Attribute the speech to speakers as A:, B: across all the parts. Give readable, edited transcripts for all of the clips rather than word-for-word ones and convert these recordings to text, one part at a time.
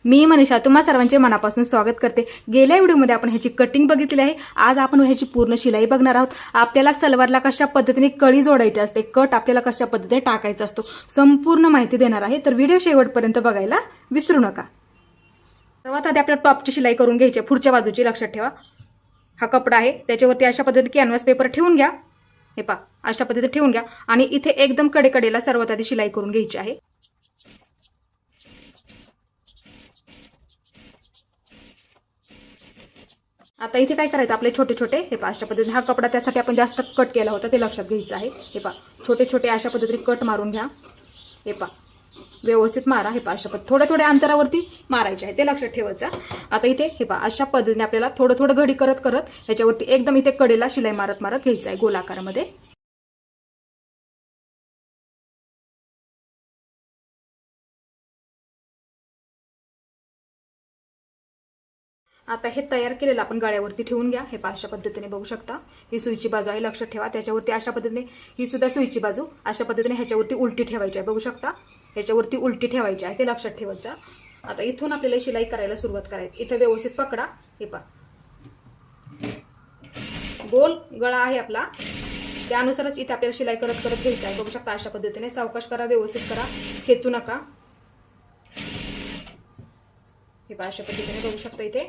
A: मी मनीषा तुम्हा सर्वांचे मनापासून स्वागत करते। गेल्या व्हिडिओमध्ये आपण ह्याची कटिंग बघितली आहे। आज आपण ह्याची पूर्ण शिलाई बघणार आहोत। आपल्याला सलवारला कशा पद्धतीने कळी जोडायची असते, कट आपल्याला कशा पद्धतीने टाकायचा असतो, संपूर्ण माहिती देणार आहे। तर व्हिडिओ शेवटपर्यंत बघायला विसरू नका। सर्वात आधी आपल्याला टॉपची शिलाई करून घ्यायची आहे, पुढच्या बाजूची। लक्षात ठेवा, हा कपडा आहे, त्याच्यावरती अशा पद्धतीने कॅनव्हास पेपर ठेवून घ्या। हे पहा, अशा पद्धतीने ठेवून घ्या आणि इथे एकदम कडेकडेला सर्वात आधी शिलाई करून घ्यायची आहे। आता इथे काय करायचं, आपले छोटे छोटे हे पहा अशा पद्धतीने, हा कपडा त्यासाठी आपण जास्त कट केला होता ते लक्षात घ्यायचं आहे। हे पहा छोटे छोटे अशा पद्धतीने कट मारून घ्या। हे पहा व्यवस्थित मारा। हे पहा अशा पद्धतीने थोड्या थोड्या अंतरावरती मारायचे आहे, ते लक्षात ठेवायचं। आता इथे हे पहा अशा पद्धतीने आपल्याला थोडं थोडं घडी करत करत ह्याच्यावरती एकदम इथे कडेला शिलाई मारत मारत घ्यायचं आहे गोलाकारामध्ये। आता हे तयार केलेलं आपण गळ्यावरती ठेवून घ्या। हे पहा अशा पद्धतीने बघू शकता, ही सुईची बाजू आहे, लक्षात ठेवा। त्याच्यावरती अशा पद्धतीने ही सुद्धा सुईची बाजू अशा पद्धतीने ह्याच्यावरती उलटी ठेवायची आहे, बघू शकता। ह्याच्यावरती उलटी ठेवायची आहे, ते लक्षात ठेवायचं। आता इथून आपल्याला शिलाई करायला सुरुवात करायची। इथे व्यवस्थित पकडा। हे पहा गोल गळा आहे आपला, त्यानुसारच इथे आपल्याला शिलाई करत करत घ्यायचं आहे, बघू शकता। अशा पद्धतीने सावकाश करा, व्यवस्थित करा, खेचू नका। हे पहा अशा पद्धतीने बघू शकता इथे।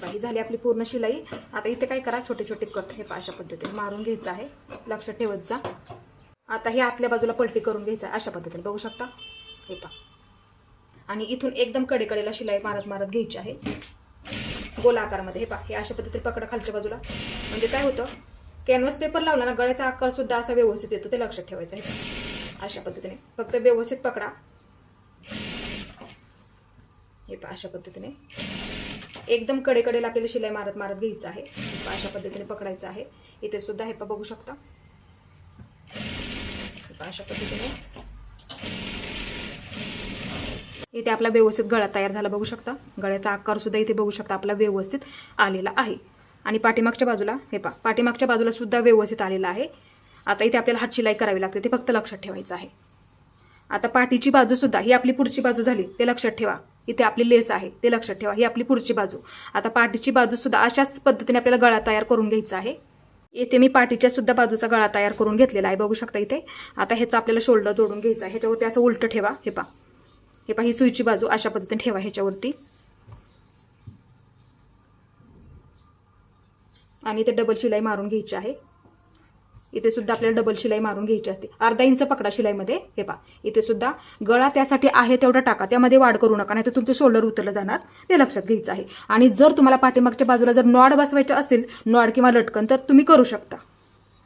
A: ही झाली आपली पूर्ण शिलाई। आता इथे काय करा, छोटे छोटे कट हे अशा पद्धतीने मारून घ्यायचं आहे, लक्षात ठेवत जा। आता हे आतल्या बाजूला पलटी करून घ्यायचं आहे, अशा पद्धतीने बघू शकता। हे पहा आणि इथून एकदम कडेकडेला शिलाई मारत मारत घ्यायची आहे गोल आकारामध्ये। हे पहा हे अशा पद्धतीने पकडा खालच्या बाजूला, म्हणजे काय होतं, कॅनव्हास पेपर लावला ना गळ्याचा आकार सुद्धा असा व्यवस्थित येतो, ते लक्षात ठेवायचं आहे। अशा पद्धतीने फक्त व्यवस्थित पकडा। हे पहा अशा पद्धतीने एकदम कडेकडेला आपल्याला शिलाई मारत मारत घ्यायचं आहे, अशा पद्धतीने पकडायचं आहे। इथे सुद्धा हे बघू शकता, अशा पद्धतीने इथे आपला व्यवस्थित गळा तयार झाला, बघू शकता। गळ्याचा आकार सुद्धा इथे बघू शकता आपला व्यवस्थित आलेला आहे। आणि पाठीमागच्या बाजूला हे पहा, पाठीमागच्या बाजूला सुद्धा व्यवस्थित आलेला आहे। आता इथे आपल्याला हात शिलाई करावी लागते, ते फक्त लक्षात ठेवायचं आहे। आता पाठीची बाजू सुद्धा ही आपली पुढची बाजू झाली, ते लक्षात ठेवा। इथे आपली लेस आहे, ते लक्षात ठेवा, ही आपली पुढची बाजू। आता पाठीची बाजू सुद्धा अशाच पद्धतीने आपल्याला गळा तयार करून घ्यायचा आहे। इथे मी पाठीच्या सुद्धा बाजूचा गळा तयार करून घेतलेला आहे, बघू शकता इथे। आता ह्याचा आपल्याला शोल्डर जोडून घ्यायचा आहे, ह्याच्यावरती असं उलट ठेवा। हे पहा, हे पहा ही सुईची बाजू अशा पद्धतीने ठेवा ह्याच्यावरती, आणि इथे डबल शिलाई मारून घ्यायची आहे। इथे सुद्धा आपल्याला डबल शिलाई मारून घ्यायची असते, अर्धा इंच पकडा शिलाईमध्ये। हे पहा इथे सुद्धा गळा त्यासाठी आहे तेवढा टाका, त्यामध्ये वाढ करू नका, नाही तर तुमचं शोल्डर उतरलं जाणार, ते लक्षात घ्यायचं आहे। आणि जर तुम्हाला पाठीमागच्या बाजूला जर नॉड बसवायचे असतील, नॉड किंवा लटकन, तर तुम्ही करू शकता,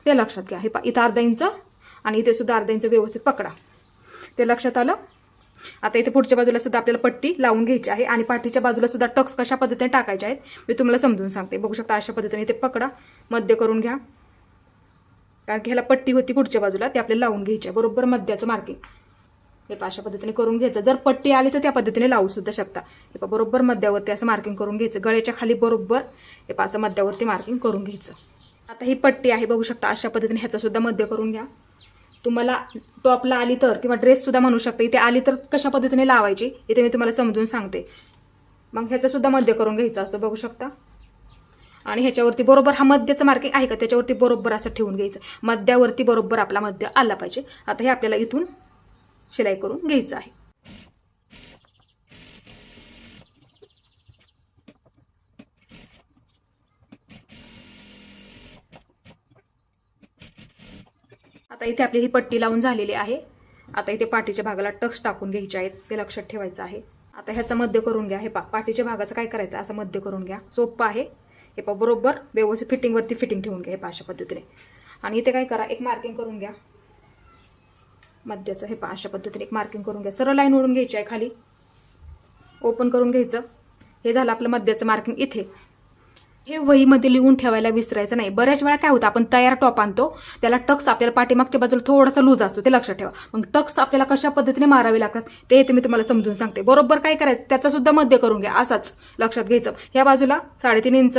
A: ते लक्षात घ्या। हे पहा इथं अर्धा इंच आणि इथे सुद्धा अर्धा इंच व्यवस्थित पकडा, ते लक्षात आलं। आता इथे पुढच्या बाजूला सुद्धा आपल्याला पट्टी लावून घ्यायची आहे आणि पाठीच्या बाजूला सुद्धा टक्स कशा पद्धतीने टाकायचे आहेत मी तुम्हाला समजून सांगते, बघू शकता। अशा पद्धतीने इथे पकडा, मध्य करून घ्या, कारण की ह्याला पट्टी होती पुढच्या बाजूला, ते आपल्याला लावून घ्यायची आहे, बरोबर मध्याचं मार्किंग। हे पहा अशा पद्धतीने करून घ्यायचं। जर पट्टी आली तर त्या पद्धतीने लावू सुद्धा शकता। हे पहा बरोबर मध्यावरती असं मार्किंग करून घ्यायचं, गळ्याच्या खाली बरोबर हे पहा असं मध्यावरती मार्किंग करून घ्यायचं। आता ही पट्टी आहे, बघू शकता, अशा पद्धतीने ह्याचं सुद्धा मध्य करून घ्या। तुम्हाला टॉपला आली तर, किंवा ड्रेस सुद्धा म्हणू शकता, इथे आली तर कशा पद्धतीने लावायची इथे मी तुम्हाला समजून सांगते। मग ह्याचं सुद्धा मध्य करून घ्यायचं असतं, बघू शकता। आणि ह्याच्यावरती बरोबर हा मध्याचं मार्किंग आहे का, त्याच्यावरती बरोबर असं ठेवून घ्यायचं, मध्यावरती बरोबर आपला मध्य आला पाहिजे। आता हे आपल्याला इथून शिलाई करून घ्यायचं आहे। आता इथे आपली ही पट्टी लावून झालेली आहे। आता इथे पाठीच्या भागाला टक्स टाकून घ्यायचे आहेत, ते लक्षात ठेवायचं आहे। आता ह्याचा मध्य करून घ्या। हे पहा पाठीच्या भागाचं काय करायचं, असं मध्य करून घ्या, सोपं आहे। हे पहा बरोबर व्यवस्थित फिटिंगवरती फिटिंग ठेवून घ्या, हे पहा अशा पद्धतीने। आणि इथे काय करा, एक मार्किंग करून घ्या मध्याचं। हे पहा अशा पद्धतीने एक मार्किंग करून घ्या, सरळ लाईन ओढून घ्यायची आहे, खाली ओपन करून घ्यायचं। हे झालं आपलं मध्याचं मार्किंग इथे। हे वहीमध्ये लिहून ठेवायला विसरायचं नाही। बऱ्याच वेळा काय होतं, आपण तयार टॉप आणतो, त्याला टक्स आपल्याला पाठीमागच्या बाजूला थोडासा लूज असतो, ते लक्षात ठेवा। मग टक्स आपल्याला कशा पद्धतीने मारावे लागतात ते इथे मी तुम्हाला समजून सांगते। बरोबर काय करायचं, त्याचा सुद्धा मध्य करून घ्या, असाच लक्षात घ्यायचं। ह्या बाजूला 3.5 इंच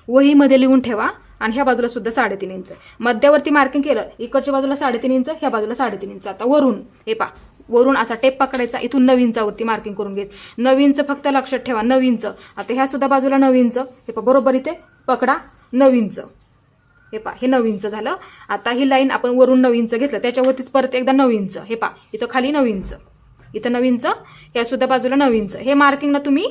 A: वहीमध्ये लिहून ठेवा आणि ह्या बाजूला सुद्धा 3.5 इंच. मध्यावरती मार्किंग केलं, इकडच्या बाजूला 3.5 इंच, ह्या बाजूला 3.5 इंच. आता वरून हे पा, वरून असा टेप पकडायचा, इथून 9 इंचावरती मार्किंग करून घ्यायचं. 9 इंच फक्त लक्षात ठेवा, 9 इंच. आता ह्या सुद्धा बाजूला 9 इंच, हे पा बरोबर इथे पकडा 9 इंच. हे पा, हे 9 इंच झालं. आता ही लाईन आपण वरून 9 इंच घेतलं, त्याच्यावरतीच परत एकदा 9 इंच. हे पा, इथं खाली 9 इंच, इथं 9 इंच, ह्या सुद्धा बाजूला 9 इंच. हे मार्किंग ना तुम्ही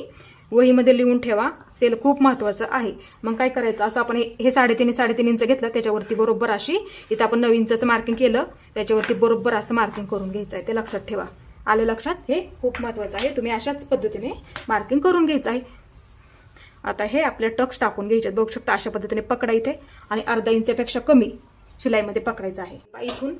A: वहीमध्ये लिहून ठेवा, ते खूप महत्वाचं आहे. मग काय करायचं, असं आपण हे 3.5 इंच घेतलं, त्याच्यावरती बरोबर अशी इथं आपण 9 इंचचं मार्किंग केलं, त्याच्यावरती बरोबर असं मार्किंग करून घ्यायचं आहे. ते लक्षात ठेवा. आलं लक्षात? हे खूप महत्वाचं आहे. तुम्ही अशाच पद्धतीने मार्किंग करून घ्यायचं आहे. आता हे आपले टक्स टाकून घ्यायचे. बघू शकता अशा पद्धतीने पकडा इथे, आणि अर्धा इंचापेक्षा कमी शिलाईमध्ये पकडायचं आहे. इथून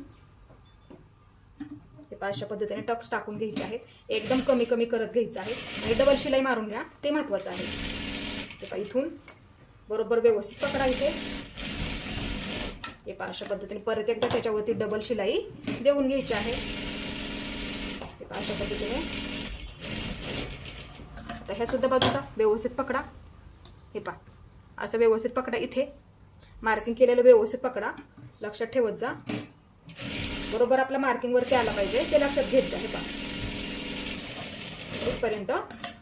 A: अशा पद्धतीने टक्स टाकून घ्यायचे आहेत. एकदम कमी कमी करत घ्यायचं आहे, आणि डबल शिलाई मारून घ्या, ते महत्वाचं आहे. इथून बरोबर व्यवस्थित पकडा इथे. हे अशा पद्धतीने परत एकदा त्याच्यावरती डबल शिलाई देऊन घ्यायची आहे. अशा पद्धतीने आता ह्या सुद्धा बाजूला व्यवस्थित पकडा. हे पा, असं व्यवस्थित पकडा. इथे मार्किंग केलेलं व्यवस्थित पकडा. लक्षात ठेवत जा, बरोबर आपला मार्किंग वरती आला पाहिजे, ते लक्षात घेत जा. हे पा, इथपर्यंत.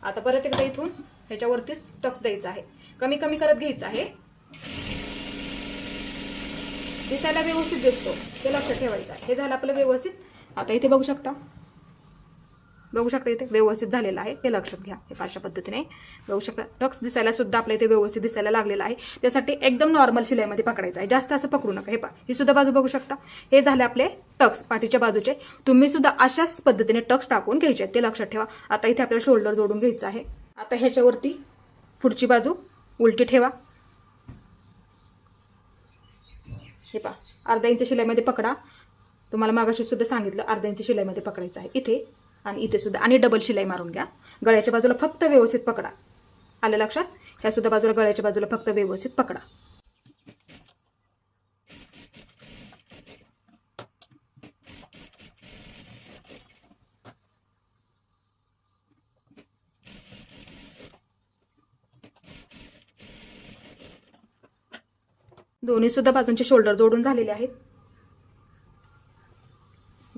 A: आता परत एकदा इथून ह्याच्यावरतीच टक्स द्यायचा आहे, कमी कमी करत घ्यायचं आहे. दिसायला व्यवस्थित दिसतो, ते लक्षात ठेवायचं आहे. हे झालं आपलं व्यवस्थित. आता इथे बघू शकता, इथे व्यवस्थित झालेलं आहे, ते लक्षात घ्या. हे अशा पद्धतीने बघू शकता. टक्स दिसायला सुद्धा आपल्या इथे व्यवस्थित दिसायला लागलेला आहे. त्यासाठी एकदम नॉर्मल शिलाईमध्ये पकडायचं आहे, जास्त असं पकडू नका. हे पा, ही सुद्धा बाजू बघू शकता. हे झाले आपले टक्स पाठीच्या बाजूचे. तुम्ही सुद्धा अशाच पद्धतीने टक्स टाकून घ्यायचे, ते लक्षात ठेवा. आता इथे आपल्याला शोल्डर जोडून घ्यायचं आहे. आता ह्याच्यावरती पुढची बाजू उलटी ठेवा. हे पा, अर्धा इंच शिलाईमध्ये पकडा. तुम्हाला मागाशी सुद्धा सांगितलं, अर्धा इंच शिलाईमध्ये पकडायचं आहे इथे आणि इथे सुद्धा, आणि डबल शिलाई मारून घ्या. गळ्याच्या बाजूला फक्त व्यवस्थित पकडा. आलं लक्षात? ह्या सुद्धा बाजूला, गळ्याच्या बाजूला फक्त व्यवस्थित पकडा. दोन्ही सुद्धा बाजूंचे शोल्डर जोडून झालेले आहेत.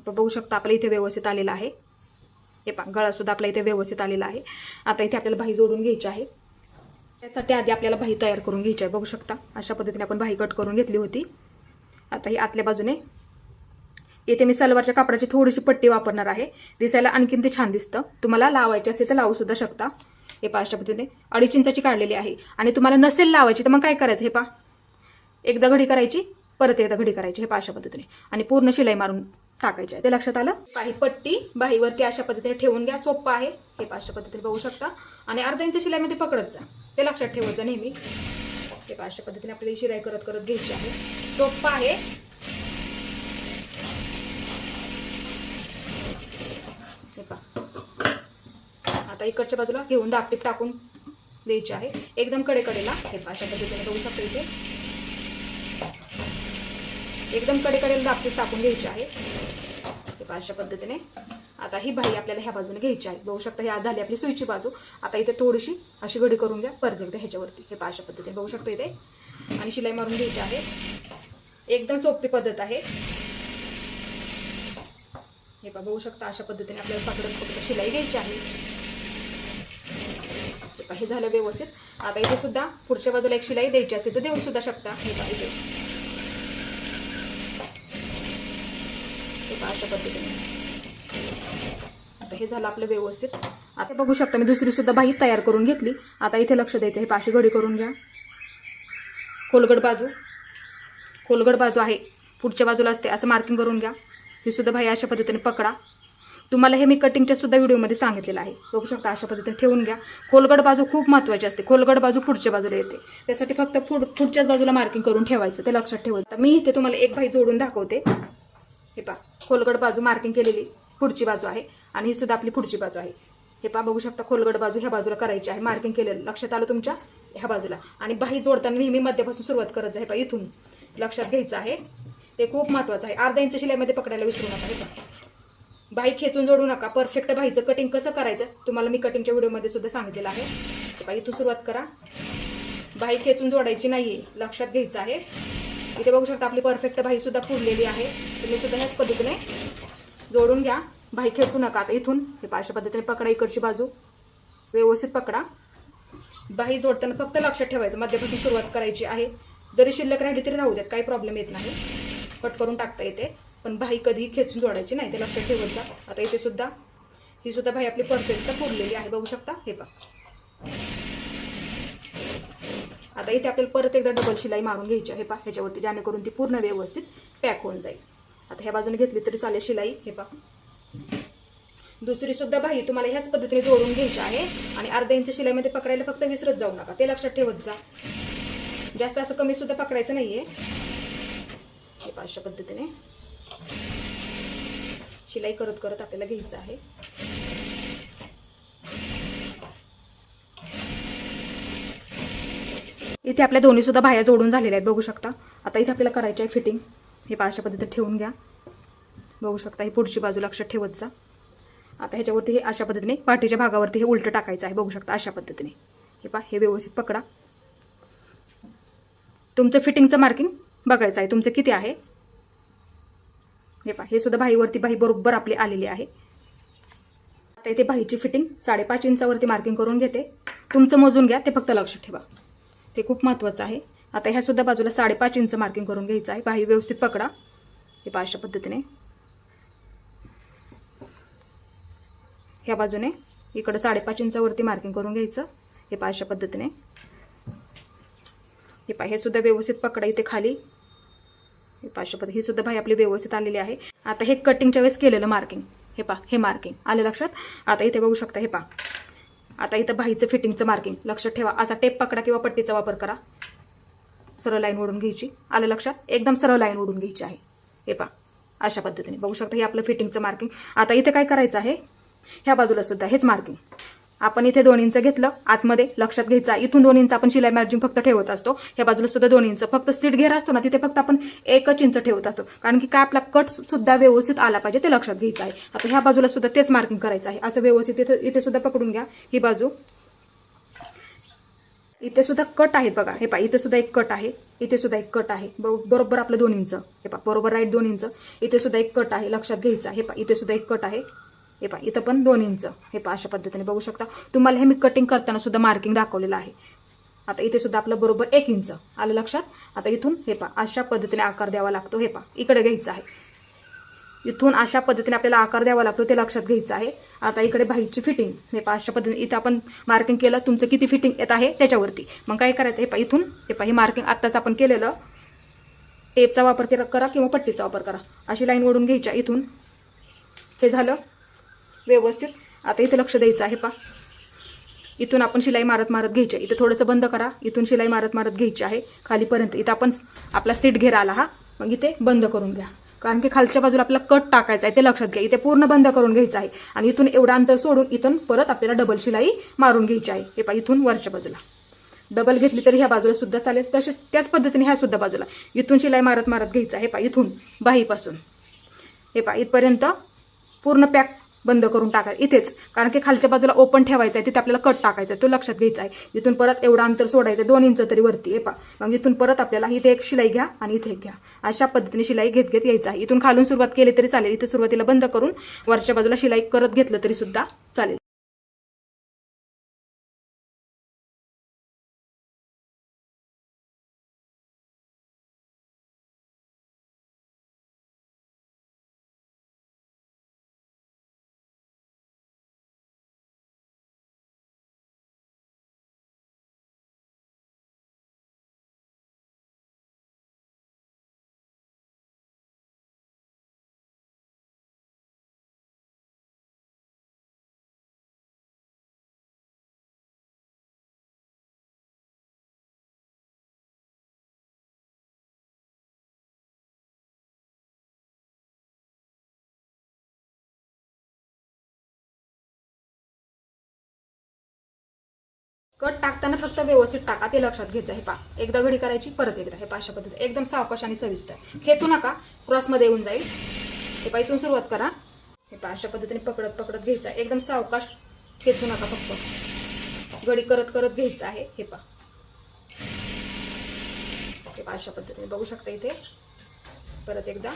A: बघू शकता आपल्या इथे व्यवस्थित आलेला आहे. हे पा, गळा सुद्धा आपल्या इथे व्यवस्थित आलेला आहे. आता इथे आपल्याला बाही जोडून घ्यायची आहे. त्यासाठी आधी आपल्याला बाही तयार करून घ्यायची आहे. बघू शकता अशा पद्धतीने आपण बाही कट करून घेतली होती. आता ही आतल्या बाजूने इथे मी सलवारच्या कापडाची थोडीशी पट्टी वापरणार आहे, दिसायला आणखीन ते छान दिसतं. तुम्हाला लावायची असेल तर लावू सुद्धा शकता. हे पा, अशा पद्धतीने 2.5 इंचाची काढलेली आहे. आणि तुम्हाला नसेल लावायची तर मग काय करायचं, हे पा, एकदा घडी करायची, परत एकदा घडी करायची. हे पा, अशा पद्धतीने, आणि पूर्ण शिलाई मारून टाकायचे आहे. ते लक्षात आलं? ही पट्टी बाहीवरती अशा पद्धतीने ठेवून घ्या, सोपं आहे. हे अशा पद्धतीने बघू शकता, आणि अर्धा इंच शिलाईमध्ये पकडत जा, ते लक्षात ठेवत जा नेहमी. हे अशा पद्धतीने आपल्याला शिलाई करत करत घ्यायची आहे. सोपं आहे. हे आता इकडच्या बाजूला घेऊन दाबटीप टाकून द्यायची आहे, एकदम कडेकडेला. हे अशा पद्धतीने बघू शकता इथे एकदम कडेकडेला दाबटीप टाकून घ्यायची आहे. हे अशा पद्धतीने. आता ही बाही आपल्याला ह्या बाजूने घ्यायची आहे. बघू शकता, ही आज झाली आपली सुईची बाजू. आता इथे थोडीशी अशी घडी करून घ्या, परत एकदा ह्याच्यावरती. हे अशा पद्धतीने बघू शकता इथे, आणि शिलाई मारून घ्यायची आहे. एकदम सोपी पद्धत आहे. हे बघू शकता अशा पद्धतीने आपल्याला पकडत शिलाई घ्यायची आहे. हे झालं व्यवस्थित. आता इथे सुद्धा पुढच्या बाजूला एक शिलाई द्यायची असेल तर देऊ सुद्धा शकता. हे इथे अशा पद्धतीने. आता हे झालं आपलं व्यवस्थित. आता बघू शकता मी दुसरी सुद्धा बाही तयार करून घेतली. आता इथे लक्ष द्यायचं. हे पाशी घडी करून घ्या. खोलगड बाजू आहे, पुढच्या बाजूला असते, असं मार्किंग करून घ्या. ही सुद्धा बाही अशा पद्धतीने पकडा. तुम्हाला हे मी कटिंगच्या सुद्धा व्हिडिओमध्ये सांगितलेलं आहे. बघू शकता अशा पद्धतीने ठेवून घ्या. खोलगड बाजू खूप महत्त्वाची असते. खोलगड बाजू पुढच्या बाजूला येते, त्यासाठी फक्त पुढच्याच बाजूला मार्किंग करून ठेवायचं, ते लक्षात ठेवायचं. मी इथे तुम्हाला एक बाही जोडून दाखवते. हे पहा, खोलगड बाजू मार्किंग केलेली पुढची बाजू आहे, आणि ही सुद्धा आपली पुढची बाजू आहे. हे पहा, बघू शकता खोलगड बाजू ह्या बाजूला करायची आहे, मार्किंग केलेलं. लक्षात आलं तुमच्या? ह्या बाजूला. आणि बाही जोडताना नेहमी मध्यापासून सुरुवात करत जा. हे पहा, इथून लक्षात घ्यायचं आहे, ते खूप महत्त्वाचं आहे. अर्धा इंच शिलाईमध्ये पकडायला विसरू नका. हे पहा, बाही खेचून जोडू नका. परफेक्ट बाहीचं कटिंग कसं करायचं तुम्हाला मी कटिंगच्या व्हिडिओमध्ये सुद्धा सांगितलेलं आहे. हे पहा, इथून सुरुवात करा, बाही खेचून जोडायची नाहीये, लक्षात घ्यायचं आहे. इथे बघू शकता आपली परफेक्ट बाही सुद्धा फुललेली आहे. तुम्ही सुद्धा ह्याच पद्धतीने जोडून घ्या, बाही खेचू नका. आता इथून हे अशा पद्धतीने पकडा, इकडची बाजू व्यवस्थित पकडा. बाही जोडताना फक्त लक्षात ठेवायचं मध्यापासून सुरुवात करायची आहे. जरी शिल्लक राहिली तरी राहू देत, काही प्रॉब्लेम येत नाही, कट करून टाकता येते. पण बाही कधीही खेचून जोडायची नाही, ते लक्षात ठेवायचं. आता इथे सुद्धा ही सुद्धा बाही आपली परफेक्ट फुललेली आहे, बघू शकता. हे पहा, आता इथे आपल्याला परत एकदा डबल शिलाई मारून घ्यायची आहे. पहा ह्याच्यावरती, जेणेकरून ती पूर्ण व्यवस्थित पॅक होऊन जाईल. आता ह्या बाजूने घेतली तरी चालेल शिलाई. हे पहा, दुसरी सुद्धा बाही तुम्हाला ह्याच पद्धतीने जोडून घ्यायची आहे. आणि अर्धा इंच शिलाईमध्ये पकडायला फक्त विसरत जाऊ नका, ते लक्षात ठेवत जा. जास्त असं कमी सुद्धा पकडायचं नाहीये. हे पहा, अशा पद्धतीने शिलाई करत करत आपल्याला घ्यायचं आहे. इथे आपल्या दोन्ही सुद्धा बाह्या जोडून झालेल्या आहेत, बघू शकता. आता इथे आपल्याला करायची आहे फिटिंग. हे पहा, अशा पद्धतीने ठेवून घ्या, बघू शकता. ही पुढची बाजू लक्षात ठेवत जा. आता ह्याच्यावरती हे अशा पद्धतीने पाठीच्या भागावरती हे उलटं टाकायचं आहे, बघू शकता. अशा पद्धतीने हे पहा, हे व्यवस्थित पकडा. तुमचं फिटिंगचं मार्किंग बघायचं आहे, तुमचं किती आहे. हे पहा, हे सुद्धा बाहीवरती बाही बरोबर आपली आलेली आहे. आता इथे बाहीची फिटिंग 5.5 इंचावरती मार्किंग करून घेते. तुमचं मोजून घ्या, ते फक्त लक्षात ठेवा, ते खूप महत्त्वाचं आहे. आता ह्या सुद्धा बाजूला 5.5 इंच मार्किंग करून घ्यायचं आहे. बाही व्यवस्थित पकडा. हे पहा, अशा पद्धतीने ह्या बाजूने इकडे 5.5 इंचावरती मार्किंग करून घ्यायचं. हे पहा, अशा पद्धतीने. हे पहा, हे सुद्धा व्यवस्थित पकडा इथे खाली. हे पहा, अशा पद्धती ही सुद्धा बाही आपली व्यवस्थित आलेली आहे. आता हे कटिंगच्या वेळेस केलेलं मार्किंग, हे पहा, हे मार्किंग आले लक्षात. आता इथे बघू शकता. हे पहा, आता इथं बाहीचं फिटिंगचं मार्किंग लक्षात ठेवा. असा टेप पकडा किंवा पट्टीचा वापर करा. सरळ लाईन ओढून घ्यायची, आलं लक्षात. एकदम सरळ लाईन ओढून घ्यायची आहे. हे पहा, अशा पद्धतीने बघू शकता. हे आपलं फिटिंगचं मार्किंग. आता इथे काय करायचं आहे, ह्या बाजूला सुद्धा हेच मार्किंग. आपण इथे 2 इंच घेतलं आतमध्ये, लक्षात घ्यायचं. इथून 2 इंच आपण शिलाई मार्जिन फक्त ठेवत असतो. ह्या बाजूला सुद्धा 2 इंच. फक्त सीट घेर असतो ना, तिथे फक्त आपण 1 इंच ठेवत असतो, कारण की काय आपला कट सुद्धा व्यवस्थित आला पाहिजे, ते लक्षात घ्यायचं आहे. आता ह्या बाजूला सुद्धा तेच मार्किंग करायचं आहे. असं व्यवस्थित इथे सुद्धा पकडून घ्या. ही बाजू इथे सुद्धा कट आहेत बघा. हे पहा, इथे सुद्धा एक कट आहे, इथे सुद्धा एक कट आहे, बरोबर आपलं 2 इंच. हे पहा, बरोबर राईट 2 इंच. इथे सुद्धा एक कट आहे, लक्षात घ्यायचं. हे पहा, इथे सुद्धा एक कट आहे. हे पहा, इथं पण 2 इंच. हे पहा, अशा पद्धतीने बघू शकता. तुम्हाला हे मी कटिंग करताना सुद्धा मार्किंग दाखवलेलं आहे. आता इथे सुद्धा आपलं बरोबर 1 इंच आलं लक्षात. आता इथून हे पहा, अशा पद्धतीने आकार द्यावा लागतो. हे पहा, इकडे घ्यायचं आहे. इथून अशा पद्धतीने आपल्याला आकार द्यावा लागतो, ते लक्षात घ्यायचं आहे. आता इकडे बाहीची फिटिंग. हे पहा, अशा पद्धतीने इथं आपण मार्किंग केलं, तुमचं किती फिटिंग येत आहे त्याच्यावरती. मग काय करायचं, हे पहा, इथून हे पहा, ही मार्किंग आत्ताच आपण केलेलं, टेपचा वापर करा किंवा पट्टीचा वापर करा. अशी लाईन ओढून घ्यायच्या इथून. हे झालं व्यवस्थित. आता इथे लक्ष द्यायचं आहे. पहा, इथून आपण शिलाई मारत मारत घ्यायची. इथे थोडंसं बंद करा, इथून शिलाई मारत मारत घ्यायची आहे खालीपर्यंत. इथं आपण आपला सीट घेर आला हा, मग इथे बंद करून घ्या, कारण की खालच्या बाजूला आपल्याला कट टाकायचा आहे, ते लक्षात घ्या. इथे पूर्ण बंद करून घ्यायचं आहे. आणि इथून एवढं अंतर सोडून इथून परत आपल्याला डबल शिलाई मारून घ्यायची आहे. हे पहा, इथून वरच्या बाजूला डबल घेतली तरी ह्या बाजूला सुद्धा चालेल. तसेच त्याच पद्धतीने ह्या सुद्धा बाजूला इथून शिलाई मारत मारत घ्यायचं आहे. पहा, इथून बाहीपासून हे पहा, इथपर्यंत पूर्ण पॅक बंद करून टाका इथेच, कारण की खालच्या बाजूला ओपन ठेवायचं आहे, तिथे आपल्याला कट टाकायचा आहे, तो लक्षात घ्यायचा आहे. इथून परत एवढं अंतर सोडायचं 2 इंच तरी वरती. हे पहा, मग इथून परत आपल्याला इथे एक शिलाई घ्या आणि इथे एक घ्या. अशा पद्धतीने शिलाई घेत घेत यायचं आहे. इथून खालून सुरुवात केली तरी चालेल, इथे सुरुवातीला बंद करून वरच्या बाजूला शिलाई करत घेतलं तरी सुद्धा चालेल. कट टाकताना फक्त व्यवस्थित टाका, ते लक्षात घ्यायचं. हे पहा, एकदा घडी करायची, परत एकदा. हे अशा पद्धतीने एकदम सावकाश आणि सविस्तर. खेचू नका, क्रॉसमध्ये येऊन जाईल. हे पहा, इथून सुरुवात करा. हे पहा, अशा पद्धतीने पकडत पकडत घ्यायचा, एकदम सावकाश, खेचू नका, फक्त घडी करत करत घ्यायचं आहे. हे पहा, हे अशा पद्धतीने बघू शकता इथे. परत एकदा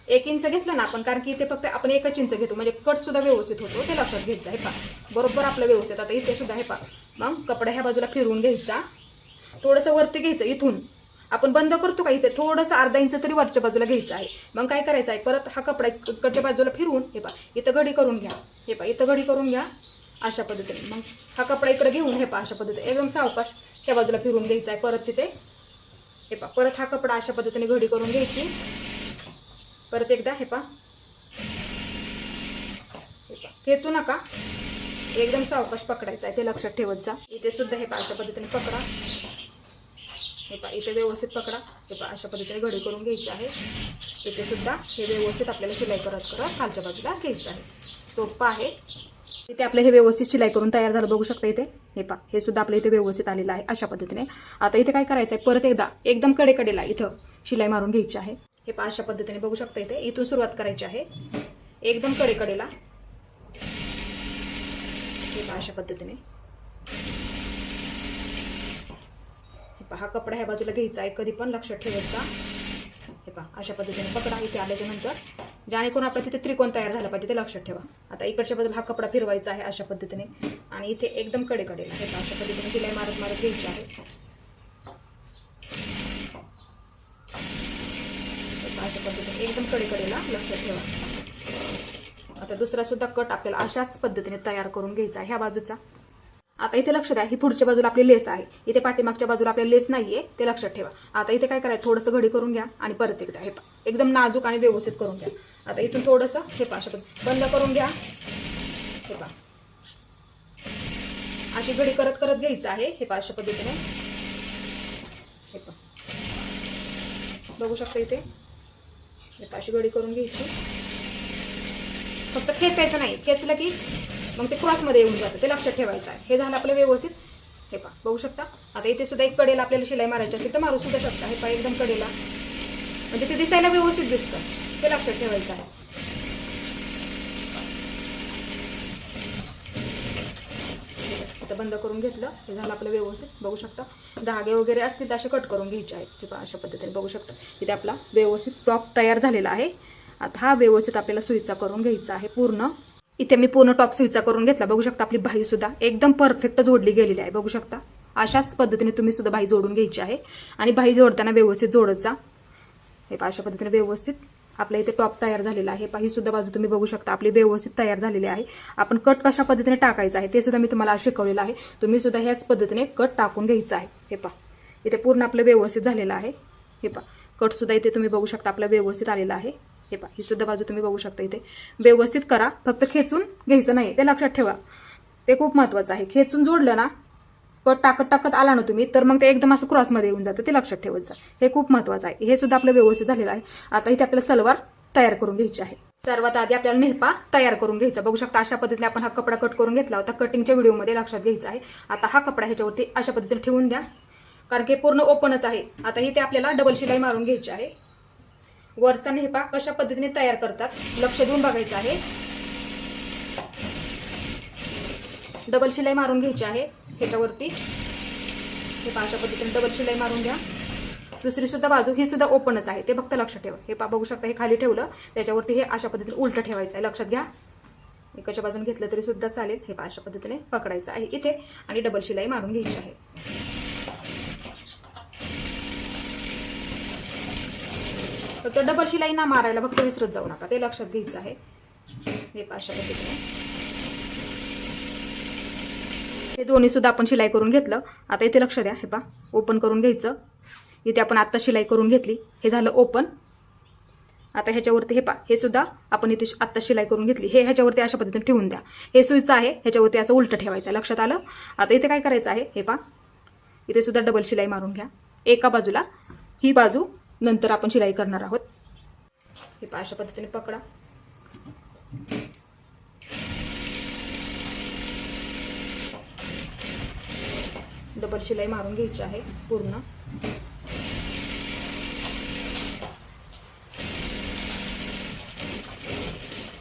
A: 1 इंच घेतलं ना आपण, कारण की इथे फक्त आपण 1 इंच घेतो म्हणजे कट सुद्धा व्यवस्थित होतो, ते लक्षात घ्यायचं. हे पहा बरोबर आपलं व्यवस्थित. आता इथे सुद्धा हे पहा, मग कपडा ह्या बाजूला फिरवून घ्यायचा, थोडंसं वरती घ्यायचं. इथून आपण बंद करतो का इथे थोडंसं अर्धा इंच तरी वरच्या बाजूला घ्यायचं आहे. मग काय करायचं आहे, परत हा कपडा इकडच्या बाजूला फिरवून हे पहा इथं घडी करून घ्या. हे पहा इथं घडी करून घ्या अशा पद्धतीने. मग हा कपडा इकडे घेऊन हे पहा अशा पद्धतीने एकदम सावकाश त्या बाजूला फिरवून घ्यायचा आहे. परत तिथे हे पहा परत हा कपडा अशा पद्धतीने घडी करून घ्यायची. परत एकदा हे पहा खेचू नका, एकदम सावकाश पकडायचा आहे, ते लक्षात ठेवत जा. इथे सुद्धा हे पहा अशा पद्धतीने पकडा. हे पहा इथे व्यवस्थित पकडा. हे पहा अशा पद्धतीने घडी करून घ्यायची आहे. इथे सुद्धा हे व्यवस्थित आपल्याला शिलाई करत करत खालच्या बाजूला घ्यायचं आहे. सोपं आहे. इथे आपलं हे व्यवस्थित शिलाई करून तयार झालं बघू शकता इथे. हे पहा हे सुद्धा आपल्या इथे व्यवस्थित आलेलं आहे अशा पद्धतीने. आता इथे काय करायचं आहे, परत एकदा एकदम कडेकडेला इथं शिलाई मारून घ्यायची आहे. हे पहा अशा पद्धतीने बघू शकता इथे. इथून सुरुवात करायची आहे एकदम कडेकडेला. हे पहा अशा पद्धतीने. हे पहा कपडा ह्या बाजूला घ्यायचा आहे, कधी पण लक्षात ठेवायचा. हे पहा अशा पद्धतीने पकडा. इथे आल्याच्या नंतर जेणेकरून आपल्या तिथे त्रिकोण तयार झाला पाहिजे ते लक्षात ठेवा. आता इकडच्या बाजूला हा कपडा फिरवायचा आहे अशा पद्धतीने आणि इथे एकदम कडेकडेला हे पहा अशा पद्धतीने शिलाई मारत मारत घ्यायची आहे. अशा पद्धतीने एकदम कडेकडेला लक्षात ठेवा. आता दुसरा सुद्धा कट आपल्याला अशाच पद्धतीने तयार करून घ्यायचा आहे ह्या बाजूचा. आता इथे लक्ष द्या, ही पुढच्या बाजूला आपली लेस आहे, इथे पाठीमागच्या बाजूला आपल्याला लेस नाहीये ते लक्षात ठेवा. आता इथे काय करायचं, थोडंसं घडी करून घ्या आणि परत एकदा हे पहा एकदम नाजूक आणि व्यवस्थित करून घ्या. आता इथून थोडंसं हे पहा अशा बंद करून घ्या. हे पहा अशी घडी करत करत घ्यायचं आहे. हे पहा अशा पद्धतीने. हे पहा बघू शकता इथे. हे पहा अशी घडी करून घ्यायची. फक्त खेचायचं नाही, खेचलं की मग ते क्रॉसमध्ये येऊन जातं, ते लक्षात ठेवायचं आहे. हे झालं आपलं व्यवस्थित. हे पहा बघू शकता. आता इथे सुद्धा एक कडेला आपल्याला शिलाई मारायची असेल तर मारू सुद्धा शकता. हे पहा एकदम कडेला, म्हणजे ते दिसायला व्यवस्थित दिसतं, ते लक्षात ठेवायचं आहे. आता बंद करून घेतलं, हे झालं आपलं व्यवस्थित. बघू शकता धागे वगैरे असतील तर असे कट करून घ्यायचे आहेत. हे पहा अशा पद्धतीने बघू शकता. इथे आपला व्यवस्थित टॉप तयार झालेला आहे. आता हा व्यवस्थित आपल्याला सुईचा करून घ्यायचा आहे पूर्ण. इथे मी पूर्ण टॉप सुईचा करून घेतला. बघू शकता आपली बाही सुद्धा एकदम परफेक्ट जोडली गेलेली आहे. बघू शकता अशाच पद्धतीने तुम्ही सुद्धा बाही जोडून घ्यायची आहे आणि बाही जोडताना व्यवस्थित जोडत जा. हे पहा अशा पद्धतीने व्यवस्थित आपल्या इथे टॉप तयार झालेला आहे. ही सुद्धा बाजू तुम्ही बघू शकता आपली व्यवस्थित तयार झालेली आहे. आपण कट कशा पद्धतीने टाकायचा आहे ते सुद्धा मी तुम्हाला शिकवलेलं आहे. तुम्ही सुद्धा ह्याच पद्धतीने कट टाकून घ्यायचा आहे. हे पहा इथे पूर्ण आपलं व्यवस्थित झालेलं आहे. हे पहा कट सुद्धा इथे तुम्ही बघू शकता आपला व्यवस्थित आलेला आहे. हे पहा ही सुद्धा बाजू तुम्ही बघू शकता इथे. व्यवस्थित करा, फक्त खेचून घ्यायचं नाही, ते लक्षात ठेवा, ते खूप महत्वाचं आहे. खेचून जोडलं ना, कट टाकत टाकत आला ना तुम्ही तर मग ते एकदम असं क्रॉसमध्ये येऊन जातं, ते लक्षात ठेवत जा. हे खूप महत्वाचं आहे. हे सुद्धा आपलं व्यवस्थित झालेलं आहे. आता इथे आपल्याला सलवार तयार करून घ्यायची आहे. सर्वात आधी आपल्याला नेहपा तयार करून घ्यायचा. बघू शकता अशा पद्धतीने आपण हा कपडा कट करून घेतला होता, कटिंगच्या व्हिडिओमध्ये लक्षात घ्यायचा आहे. आता हा कपडा ह्याच्यावरती अशा पद्धतीने ठेवून द्या, कारण की पूर्ण ओपनच आहे. आता इथे आपल्याला डबल शिलाई मारून घ्यायची आहे. वरचा नेहपा कशा पद्धतीने तयार करतात लक्ष देऊन बघायचं आहे. डबल शिलाई मारून घ्यायची आहे ह्याच्यावरती. हे पहा अशा पद्धतीने डबल शिलाई मारून घ्या. दुसरी सुद्धा बाजू ही सुद्धा ओपनच आहे, ते फक्त लक्षात ठेवा. हे पहा बघू शकता, हे खाली ठेवलं त्याच्यावरती हे अशा पद्धतीने उलट ठेवायचं आहे, लक्षात घ्या. एकाच्या बाजून घेतलं तरी सुद्धा चालेल. हे पहा अशा पद्धतीने पकडायचं आहे इथे आणि डबल शिलाई मारून घ्यायची आहे. फक्त डबल शिलाई ना मारायला फक्त विसरत जाऊ नका, ते लक्षात घ्यायचं आहे. हे पहा अशा पद्धतीने हे दोन्ही सुद्धा आपण शिलाई करून घेतलं. आता इथे लक्ष द्या. हे पहा ओपन करून घ्यायचं. इथे आपण आता शिलाई करून घेतली, हे झालं ओपन. आता ह्याच्यावरती हे पहा हे सुद्धा आपण इथे आता शिलाई करून घेतली, हे ह्याच्यावरती अशा पद्धतीने ठेवून द्या. हे सुईचं आहे, ह्याच्यावरती असं उलट ठेवायचं, लक्षात आलं. आता इथे काय करायचं आहे, हे पहा इथे सुद्धा डबल शिलाई मारून घ्या एका बाजूला. ही बाजू नंतर आपण शिलाई करणार आहोत. हे पहा अशा पद्धतीने पकडा. डबल शिलाई मारून घ्यायची आहे पूर्ण.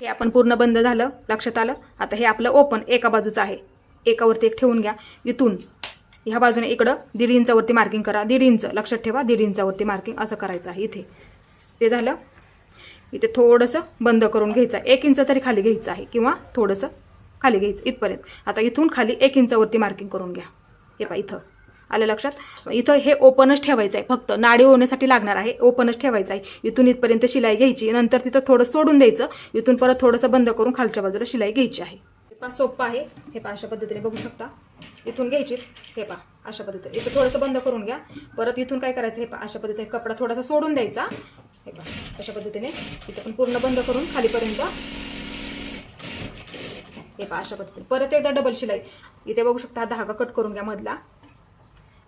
A: हे आपण पूर्ण बंद झालं, लक्षात आलं. आता हे आपलं ओपन एका बाजूचं आहे, एकावरती एक ठेवून घ्या. इथून ह्या बाजूने इकडं 1.5 इंचावरती मार्किंग करा. 1.5 इंच लक्षात ठेवा. 1.5 इंचावरती मार्किंग असं करायचं आहे इथे. ते झालं. इथे थोडंसं बंद करून घ्यायचं आहे. 1 इंच तरी खाली घ्यायचं आहे किंवा थोडंसं खाली घ्यायचं इथपर्यंत. आता इथून खाली 1 इंचावरती मार्किंग करून घ्या. हे पहा इथं आलं लक्षात. इथं हे ओपनच ठेवायचं आहे. फक्त नाडी होण्यासाठी लागणार आहे. ओपनच ठेवायचं आहे. इथून इथपर्यंत शिलाई घ्यायची. नंतर तिथं थोडं सोडून द्यायचं. इथून परत थोडंसं बंद करून खालच्या बाजूला शिलाई घ्यायची आहे. हे पहा सोपं आहे. हे पहा अशा पद्धतीने बघू शकता. इथून घ्यायची. हे पहा अशा पद्धतीने इथं थोडंसं बंद करून घ्या. परत इथून काय करायचं. हे पहा अशा पद्धतीने कपडा थोडासा सोडून द्यायचा. हे पहा अशा पद्धतीने इथं पण पूर्ण बंद करून खालीपर्यंत. हे पहा अशा पद्धतीने परत एकदा डबल शिलाई. इथे बघू शकता धागा कट करून घ्या मधला.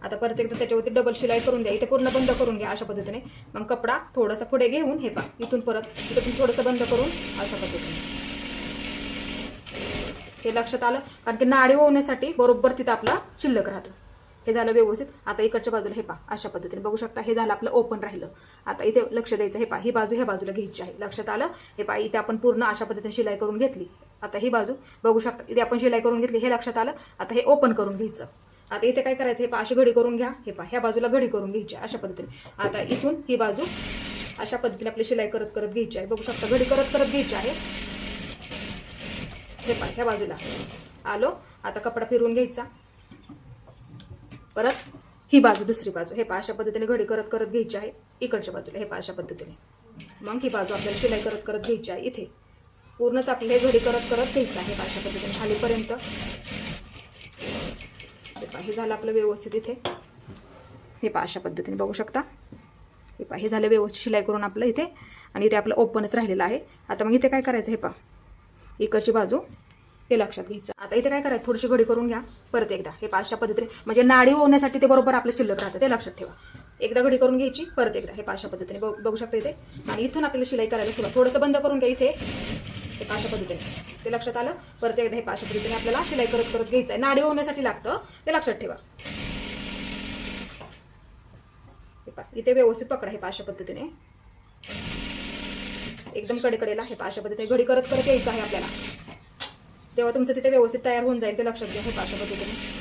A: आता परत एकदा त्याच्यावरती डबल शिलाई करून द्या. इथे पूर्ण बंद करून घ्या अशा पद्धतीने. मग कपडा थोडासा पुढे घेऊन हे पहा इथून परत इथून थोडंसं बंद करून अशा पद्धतीने. हे लक्षात आलं. कारण की नाडी होण्यासाठी बरोबर तिथं आपला शिल्लक राहतं. हे झालं व्यवस्थित. आता इकडच्या बाजूला हे पहा अशा पद्धतीने बघू शकता. हे झालं आपलं ओपन राहिलं. आता इथे लक्ष द्यायचं. हे पहा ही बाजू ह्या बाजूला घ्यायची आहे. लक्षात आलं. हे पहा इथे आपण पूर्ण अशा पद्धतीने शिलाई करून घेतली. आता ही बाजू बघू शकता. इथे आपण शिलाई करून घेतली. हे लक्षात आलं. आता हे ओपन करून घ्यायचं. आता इथे काय करायचं. हे पहा अशी घडी करून घ्या. हे पहा ह्या बाजूला घडी करून घ्यायची अशा पद्धतीने. आता इथून ही बाजू अशा पद्धतीने आपली शिलाई करत करत घ्यायची आहे. बघू शकता घडी करत करत घ्यायची आहे. हे पहा ह्या बाजूला आलो. आता कपडा फिरवून घ्यायचा. परत ही बाजू दुसरी बाजू. हे पहा अशा पद्धतीने घडी करत करत घ्यायची आहे इकडच्या बाजूला. हे पहा अशा पद्धतीने. मग ही बाजू आपल्याला शिलाई करत करत घ्यायची आहे. इथे पूर्णच आपल्याला हे घडी करत करत घ्यायचं आहे. अशा पद्धतीने खालीपर्यंत. हे पहा हे झालं आपलं व्यवस्थित. इथे हे पहा अशा पद्धतीने बघू शकता. हे पहा हे झालं व्यवस्थित शिलाई करून आपलं इथे. आणि इथे आपलं ओपनच राहिलेलं आहे. आता मग इथे काय करायचं. हे पहा इकडची बाजू ते लक्षात घ्यायचं. आता इथे काय करायचं. थोडीशी घडी करून घ्या परत एकदा. हे अशा पद्धतीने म्हणजे नाडी होण्यासाठी ते बरोबर आपलं शिल्लक राहतं. ते लक्षात ठेवा. एकदा घडी करून घ्यायची परत एकदा. हे अशा पद्धतीने बघू शकता इथे. आणि इथून आपल्याला शिलाई करायला सुरुवात. थोडंसं बंद करून घ्या इथे. हे अशा पद्धतीने ते लक्षात आलं. परत एकदा हे अशा पद्धतीने आपल्याला शिलाई करत करत घ्यायचं आहे. नाडी होण्यासाठी लागतं ते लक्षात ठेवा. इथे व्यवस्थित पकडा. हे अशा पद्धतीने एकदम कडेकडेला. हे अशा पद्धतीने घडी करत करत यायचं आहे आपल्याला. तेव्हा तुमचं तिथे व्यवस्थित तयार होऊन जाईल. ते लक्षात घ्या. हे अशा पद्धतीने.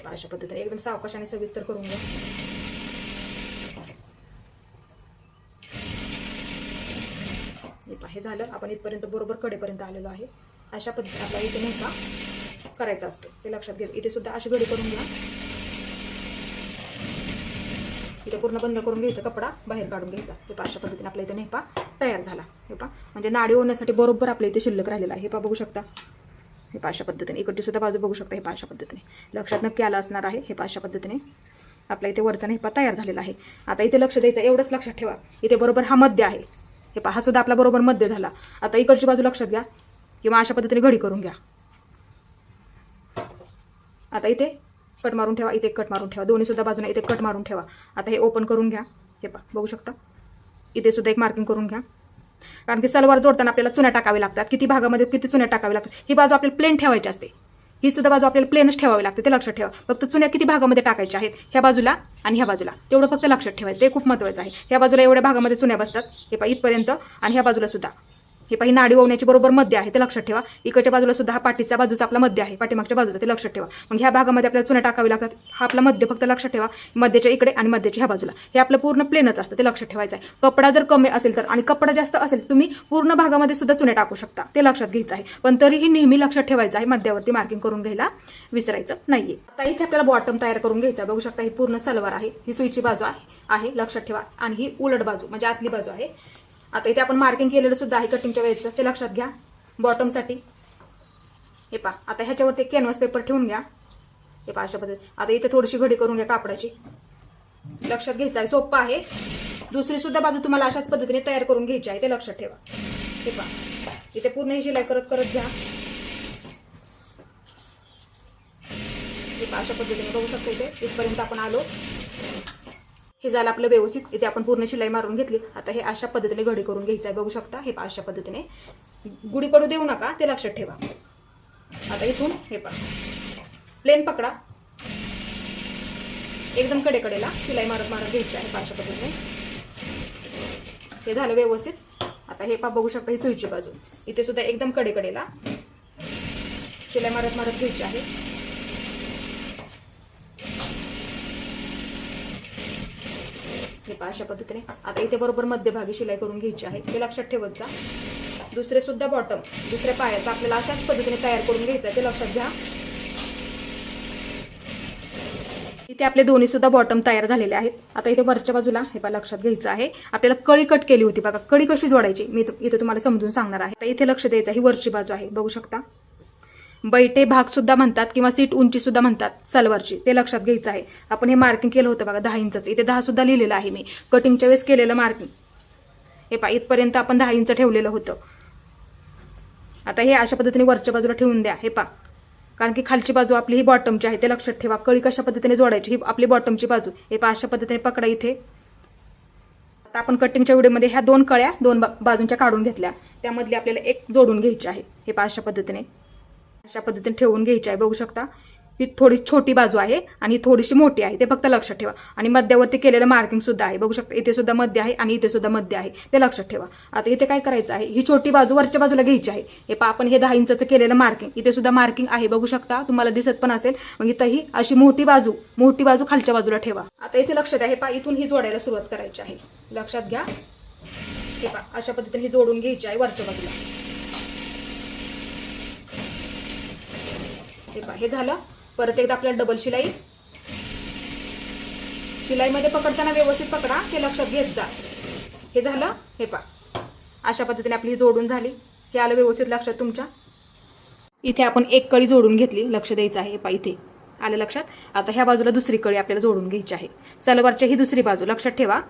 A: अशा पद्धतीने एकदम सावकाशाने सविस्तर करून घ्या. हे झालं. आपण इथपर्यंत बरोबर कडेपर्यंत आलेलो आहे. अशा पद्धतीने आपल्याला इथे नेमका करायचा असतो ते लक्षात घ्या. इथे सुद्धा अशी घडी करून घ्या. इथे पूर्ण बंद करून घ्यायचा. कपडा बाहेर काढून घ्यायचा. हे पहा अशा पद्धतीने आपल्या इथे नेपा तयार झाला. हे पहा म्हणजे नाडी होण्यासाठी बरोबर आपल्या इथे शिल्लक राहिलेला आहे. हे पहा बघू शकता. हे पहा अशा पद्धतीने इकडची सुद्धा बाजू बघू शकता. हे पहा अशा पद्धतीने लक्षात नक्की आलं असणार आहे. हे पहा अशा पद्धतीने आपल्या इथे वरचा नेपा तयार झालेला आहे. आता इथे लक्ष द्यायचं. एवढंच लक्षात ठेवा. इथे बरोबर हा मध्य आहे. हे पहा हा सुद्धा आपला बरोबर मध्य झाला. आता इकडची बाजू लक्षात घ्या किंवा अशा पद्धतीने घडी करून घ्या. आता इथे कट मारून ठेवा. इथे कट मारून ठेवा. दोन्ही सुद्धा बाजूने इथे कट मारून ठेवा. आता हे ओपन करून घ्या. हे पहा बघू शकता. इथे सुद्धा एक मार्किंग करून घ्या. कारण की सलवार जोडताना आपल्याला चुन्या टाकावे लागतात. किती भागामध्ये किती चुन्या टाकावे लागतात. ही बाजू आपल्याला प्लेन ठेवायची असते. ही सुद्धा बाजू आपल्याला प्लेनच ठेवावी लागते. ते लक्षात ठेवा. फक्त चुन्या किती भागामध्ये टाकायच्या आहेत. ह्या बाजूला आणि ह्या बाजूला तेवढं फक्त लक्षात ठेवायचं. ते खूप महत्त्वाचं आहे. ह्या बाजूला एवढ्या भागामध्ये चुन्या बसतात. हे पहा इथपर्यंत. आणि ह्या बाजूला सुद्धा हे पहा नाडी ओवण्याची बरोबर मध्य आहे. ते लक्षात ठेवा. इकडच्या बाजूला सुद्धा हा पाठीचा बाजूचा आपला मध्य आहे. पाठीमागच्या बाजूचा ते लक्षात ठेवा. मग ह्या भागामध्ये आपल्याला चुन्या टाकावी लागतात. हा आपला मध्य फक्त लक्षात ठेवा. मध्याच्या इकडे आणि मध्याच्या ह्या बाजूला हे आपलं पूर्ण प्लेनच असतं. ते लक्षात ठेवायचं आहे. कपडा जर कमी असेल तर आणि कपडा जास्त असेल तुम्ही पूर्ण भागामध्ये सुद्धा चुन्या टाकू शकता. ते लक्षात घ्यायचं आहे. पण तरीही नेहमी लक्षात ठेवायचं आहे. मध्यावरती मार्किंग करून घ्यायला विसरायचं नाहीये. आता इथे आपल्याला बॉटम तयार करून घ्यायचा. बघू शकता ही पूर्ण सलवार आहे. ही सुईची बाजू आहे लक्षात ठेवा. आणि ही उलट बाजू म्हणजे आतली बाजू आहे. आता इथे आपण मार्किंग केलेलं सुद्धा आहे कटिंगच्या वेळेचं. ते लक्षात घ्या. बॉटमसाठी हे पहा. आता ह्याच्यावरती कॅनव्हास पेपर ठेवून घ्या. हे पहा अशा पद्धतीने. आता इथे थोडीशी घडी करून घ्या कापडाची. लक्षात घ्यायचं आहे. सोपं आहे. दुसरी सुद्धा बाजू तुम्हाला अशाच पद्धतीने तयार करून घ्यायची आहे. ते लक्षात ठेवा. हे पहा इथे पूर्ण ही शिलाई करत करत घ्या. हे पहा अशा पद्धतीने बघू शकता. इथे इथपर्यंत आपण आलो. हे झालं आपलं व्यवस्थित. इथे आपण पूर्ण शिलाई मारून घेतली. आता हे अशा पद्धतीने घडी करून घ्यायचं आहे. बघू शकता. हे पहा अशा पद्धतीने गुढी पडू देऊ नका. ते लक्षात ठेवा. आता इथून हे पहा प्लेन पकडा. एकदम कडेकडेला शिलाई मारत मारत घ्यायची आहे. अशा पद्धतीने हे झालं व्यवस्थित. आता हे पा बघू शकता ही सुईची बाजू, इथे सुद्धा एकदम कडेकडेला शिलाई मारत मारत घ्यायची आहे. हे पहा अशा पद्धतीने. आता इथे बरोबर मध्यभागी शिलाई करून घ्यायची आहे, हे लक्षात ठेवत जा. दुसरे सुद्धा बॉटम दुसऱ्या पायाचा आपल्याला अशाच पद्धतीने तयार करून घ्यायचा आहे, ते लक्षात घ्या. इथे आपले दोन्ही सुद्धा बॉटम तयार झालेले आहेत. आता इथे वरच्या बाजूला हे पहा लक्षात घ्यायचं आहे, आपल्याला कळी कट केली होती बघा. कळी कशी जोडायची मी इथे तुम्हाला समजून सांगणार आहे. आता इथे लक्ष द्यायचं, ही वरची बाजू आहे बघू शकता. बैठे भाग सुद्धा म्हणतात किंवा सीट उंची सुद्धा म्हणतात सलवारची, ते लक्षात घ्यायचं आहे. आपण हे मार्किंग केलं होतं बघा 10 इंचचं, इथे 10 सुद्धा लिहिलेलं आहे मी, कटिंगच्या वेळेस केलेलं मार्किंग. हे पहा इथपर्यंत आपण 10 इंच ठेवलेलं होतं. आता हे अशा पद्धतीने वरच्या बाजूला ठेवून द्या. हे पहा, कारण की खालची बाजू आपली ही बॉटमची आहे, ते लक्षात ठेवा. कळी कशा पद्धतीने जोडायची, ही आपली बॉटमची बाजू. हे पहा अशा पद्धतीने पकडा इथे. आता आपण कटिंगच्या व्हिडिओमध्ये ह्या 2 कळ्या 2 बाजूंच्या काढून घेतल्या, त्यामधली आपल्याला एक जोडून घ्यायची आहे. हे पहा अशा पद्धतीने ठेवून घ्यायची आहे बघू शकता. ही थोडी छोटी बाजू आहे आणि थोडीशी मोठी आहे, ते फक्त लक्षात ठेवा. आणि मध्यावरती केलेलं मार्किंग सुद्धा आहे बघू शकता, इथे सुद्धा मध्य आहे आणि इथे सुद्धा मध्य आहे, ते लक्षात ठेवा. आता इथे काय करायचं आहे, ही छोटी बाजू वरच्या बाजूला घ्यायची आहे. हे पहा आपण हे 10 इंचचं केलेलं मार्किंग, इथे सुद्धा मार्किंग आहे बघू शकता, तुम्हाला दिसत पण असेल. मग इथंही अशी मोठी बाजू खालच्या बाजूला ठेवा. आता इथे लक्षात आहे, पहा इथून ही जोडायला सुरुवात करायची आहे, लक्षात घ्या. हे पहा अशा पद्धतीने ही जोडून घ्यायची आहे वरच्या बाजूला. हे पहा हे झालं. परत एकदा आपल्याला डबल शिलाईमध्ये पकडताना व्यवस्थित पकडा, हे लक्षात घेत जा. हे झालं. हे पहा अशा पद्धतीने आपली जोडून झाली, हे आलं व्यवस्थित लक्षात तुमच्या. इथे आपण एक कळी जोडून घेतली, लक्ष द्यायचं आहे. हे पहा इथे आलं लक्षात. आता ह्या बाजूला दुसरी कळी आपल्याला जोडून घ्यायची आहे, सलवारची ही दुसरी बाजू लक्षात ठेवा.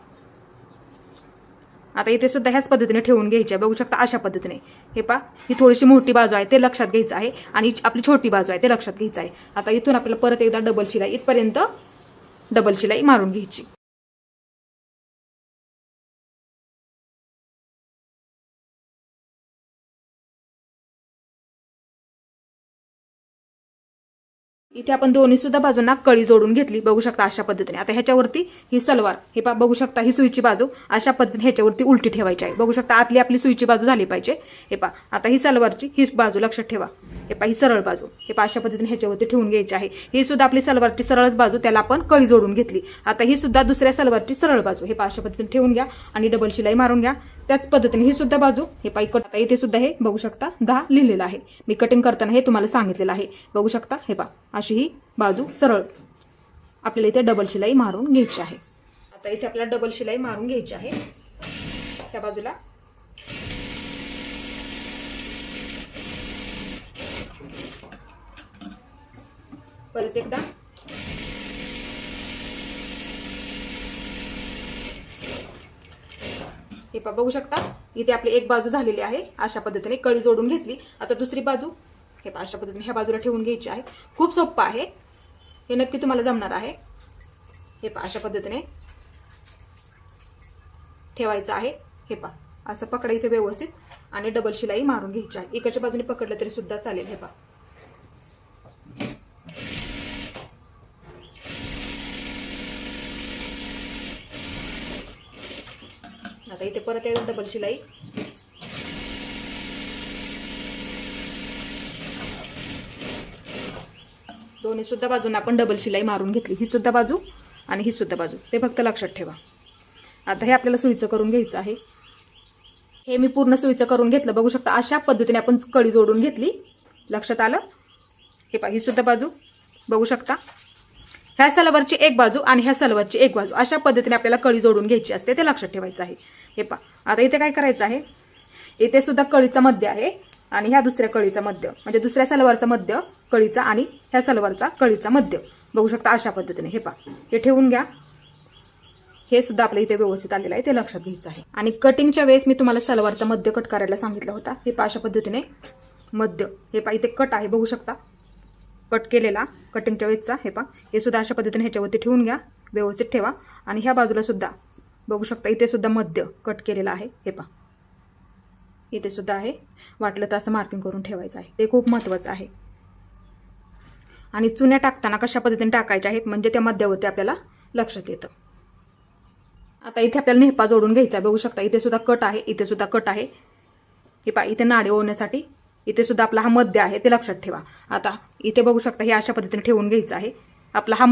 A: आता इथे सुद्धा ह्याच पद्धतीने ठेवून घ्यायची आहे बघू शकता अशा पद्धतीने. हे पहा ही थोडीशी मोठी बाजू आहे, ते लक्षात घ्यायचं आहे, आणि आपली छोटी बाजू आहे, ते लक्षात घ्यायचं आहे. आता इथून आपल्याला परत एकदा डबल शिलाई, इथपर्यंत डबल शिलाई मारून घ्यायची. इथे आपण दोन्ही सुद्धा बाजूंना कळी जोडून घेतली बघू शकता अशा पद्धतीने. आता ह्याच्यावरती ही सलवार, हे पहा बघू शकता ही सुईची बाजू अशा पद्धतीने ह्याच्यावरती उलटी ठेवायची आहे बघू शकता. आतली आपली सुईची बाजू झाली पाहिजे. हे पहा आता ही सलवारची ही बाजू लक्षात ठेवा. हे पहा ही सरळ बाजू, हे पहा अशा पद्धतीने ह्याच्यावरती ठेवून घ्यायची आहे. ही सुद्धा आपली सलवारची सरळच बाजू, त्याला आपण कळी जोडून घेतली. आता ही सुद्धा दुसऱ्या सलवारची सरळ बाजू, हे पहा अशा पद्धतीने ठेवून घ्या आणि डबल शिलाई मारून घ्या. त्याच पद्धतीने ही सुद्धा बाजू, हे पहा आता इथे सुद्धा हे बघू शकता 10 लिहिलेलं आहे, मी कटिंग करताना हे तुम्हाला सांगितलेलं आहे बघू शकता. हे पहा अशी ही बाजू सरळ आपल्याला इथे डबल शिलाई मारून घ्यायची आहे. आता इथे आपल्याला डबल शिलाई मारून घ्यायची आहे त्या बाजूला. परत एकदा हे पहा बघू शकता इथे आपली एक बाजू झालेली आहे, अशा पद्धतीने कळी जोडून घेतली. आता दुसरी बाजू हे पहा अशा पद्धतीने ह्या बाजूला ठेवून घ्यायची आहे. खूप सोपं आहे, हे नक्की तुम्हाला जमणार आहे. हे पहा अशा पद्धतीने ठेवायचं आहे. हे पहा असं पकडायचं व्यवस्थित आणि डबल शिलाई मारून घ्यायची आहे. इकडच्या बाजूने पकडलं तरी सुद्धा चालेल. हे पहा आता इथे परत एकदा डबल शिलाई. दोन्ही सुद्धा बाजूंना आपण डबल शिलाई मारून घेतली, ही सुद्धा बाजू आणि ही सुद्धा बाजू, ते फक्त लक्षात ठेवा. आता हे आपल्याला सुईचं करून घ्यायचं आहे. हे मी पूर्ण सुईचं करून घेतलं बघू शकता. अशा पद्धतीने आपण कळी जोडून घेतली, लक्षात आलं. हे पहा ही सुद्धा बाजू बघू शकता. ह्या सलवारची एक बाजू आणि ह्या सलवारची एक बाजू अशा पद्धतीने आपल्याला कळी जोडून घ्यायची असते, ते लक्षात ठेवायचं आहे. हे पहा आता इथे काय करायचं आहे, इथे सुद्धा कळीचा मध्य आहे आणि ह्या दुसऱ्या कळीचा मध्य, म्हणजे दुसऱ्या सलवारचा मध्य कळीचा आणि ह्या सलवारचा कळीचा मध्य बघू शकता अशा पद्धतीने. हे पहा हे ठेवून घ्या. हे सुद्धा आपल्या इथे व्यवस्थित आलेलं आहे, ते लक्षात घ्यायचं आहे. आणि कटिंगच्या वेळेस मी तुम्हाला सलवारचा मध्य कट करायला सांगितला होता. हे पहा अशा पद्धतीने मध्य, हे पहा इथे कट आहे बघू शकता, कट केलेला कटिंगच्या वेळेसचा. हे पहा हे सुद्धा अशा पद्धतीने ह्याच्यावरती ठेवून घ्या, व्यवस्थित ठेवा. आणि ह्या बाजूला सुद्धा बघू शकता इथे सुद्धा मध्य कट केलेला आहे. हे पहा इथे सुद्धा आहे, वाटलं तर असं मार्किंग करून ठेवायचं आहे, ते खूप महत्त्वाचं आहे. आणि चुन्या टाकताना कशा पद्धतीने टाकायच्या आहेत म्हणजे त्या मध्यावरती आपल्याला लक्षात येतं. आता इथे आपल्याला नेहपा जोडून घ्यायचा आहे. बघू शकता इथे सुद्धा कट आहे, इथे सुद्धा कट आहे. हे पहा इथे नाडी ओवण्यासाठी इथे सुद्धा आपला हा मध्य आहे ते लक्षात ठेवा. आता इथे बघू शकता हे अशा पद्धतीने ठेवून घ्यायचं आहे. आपला हा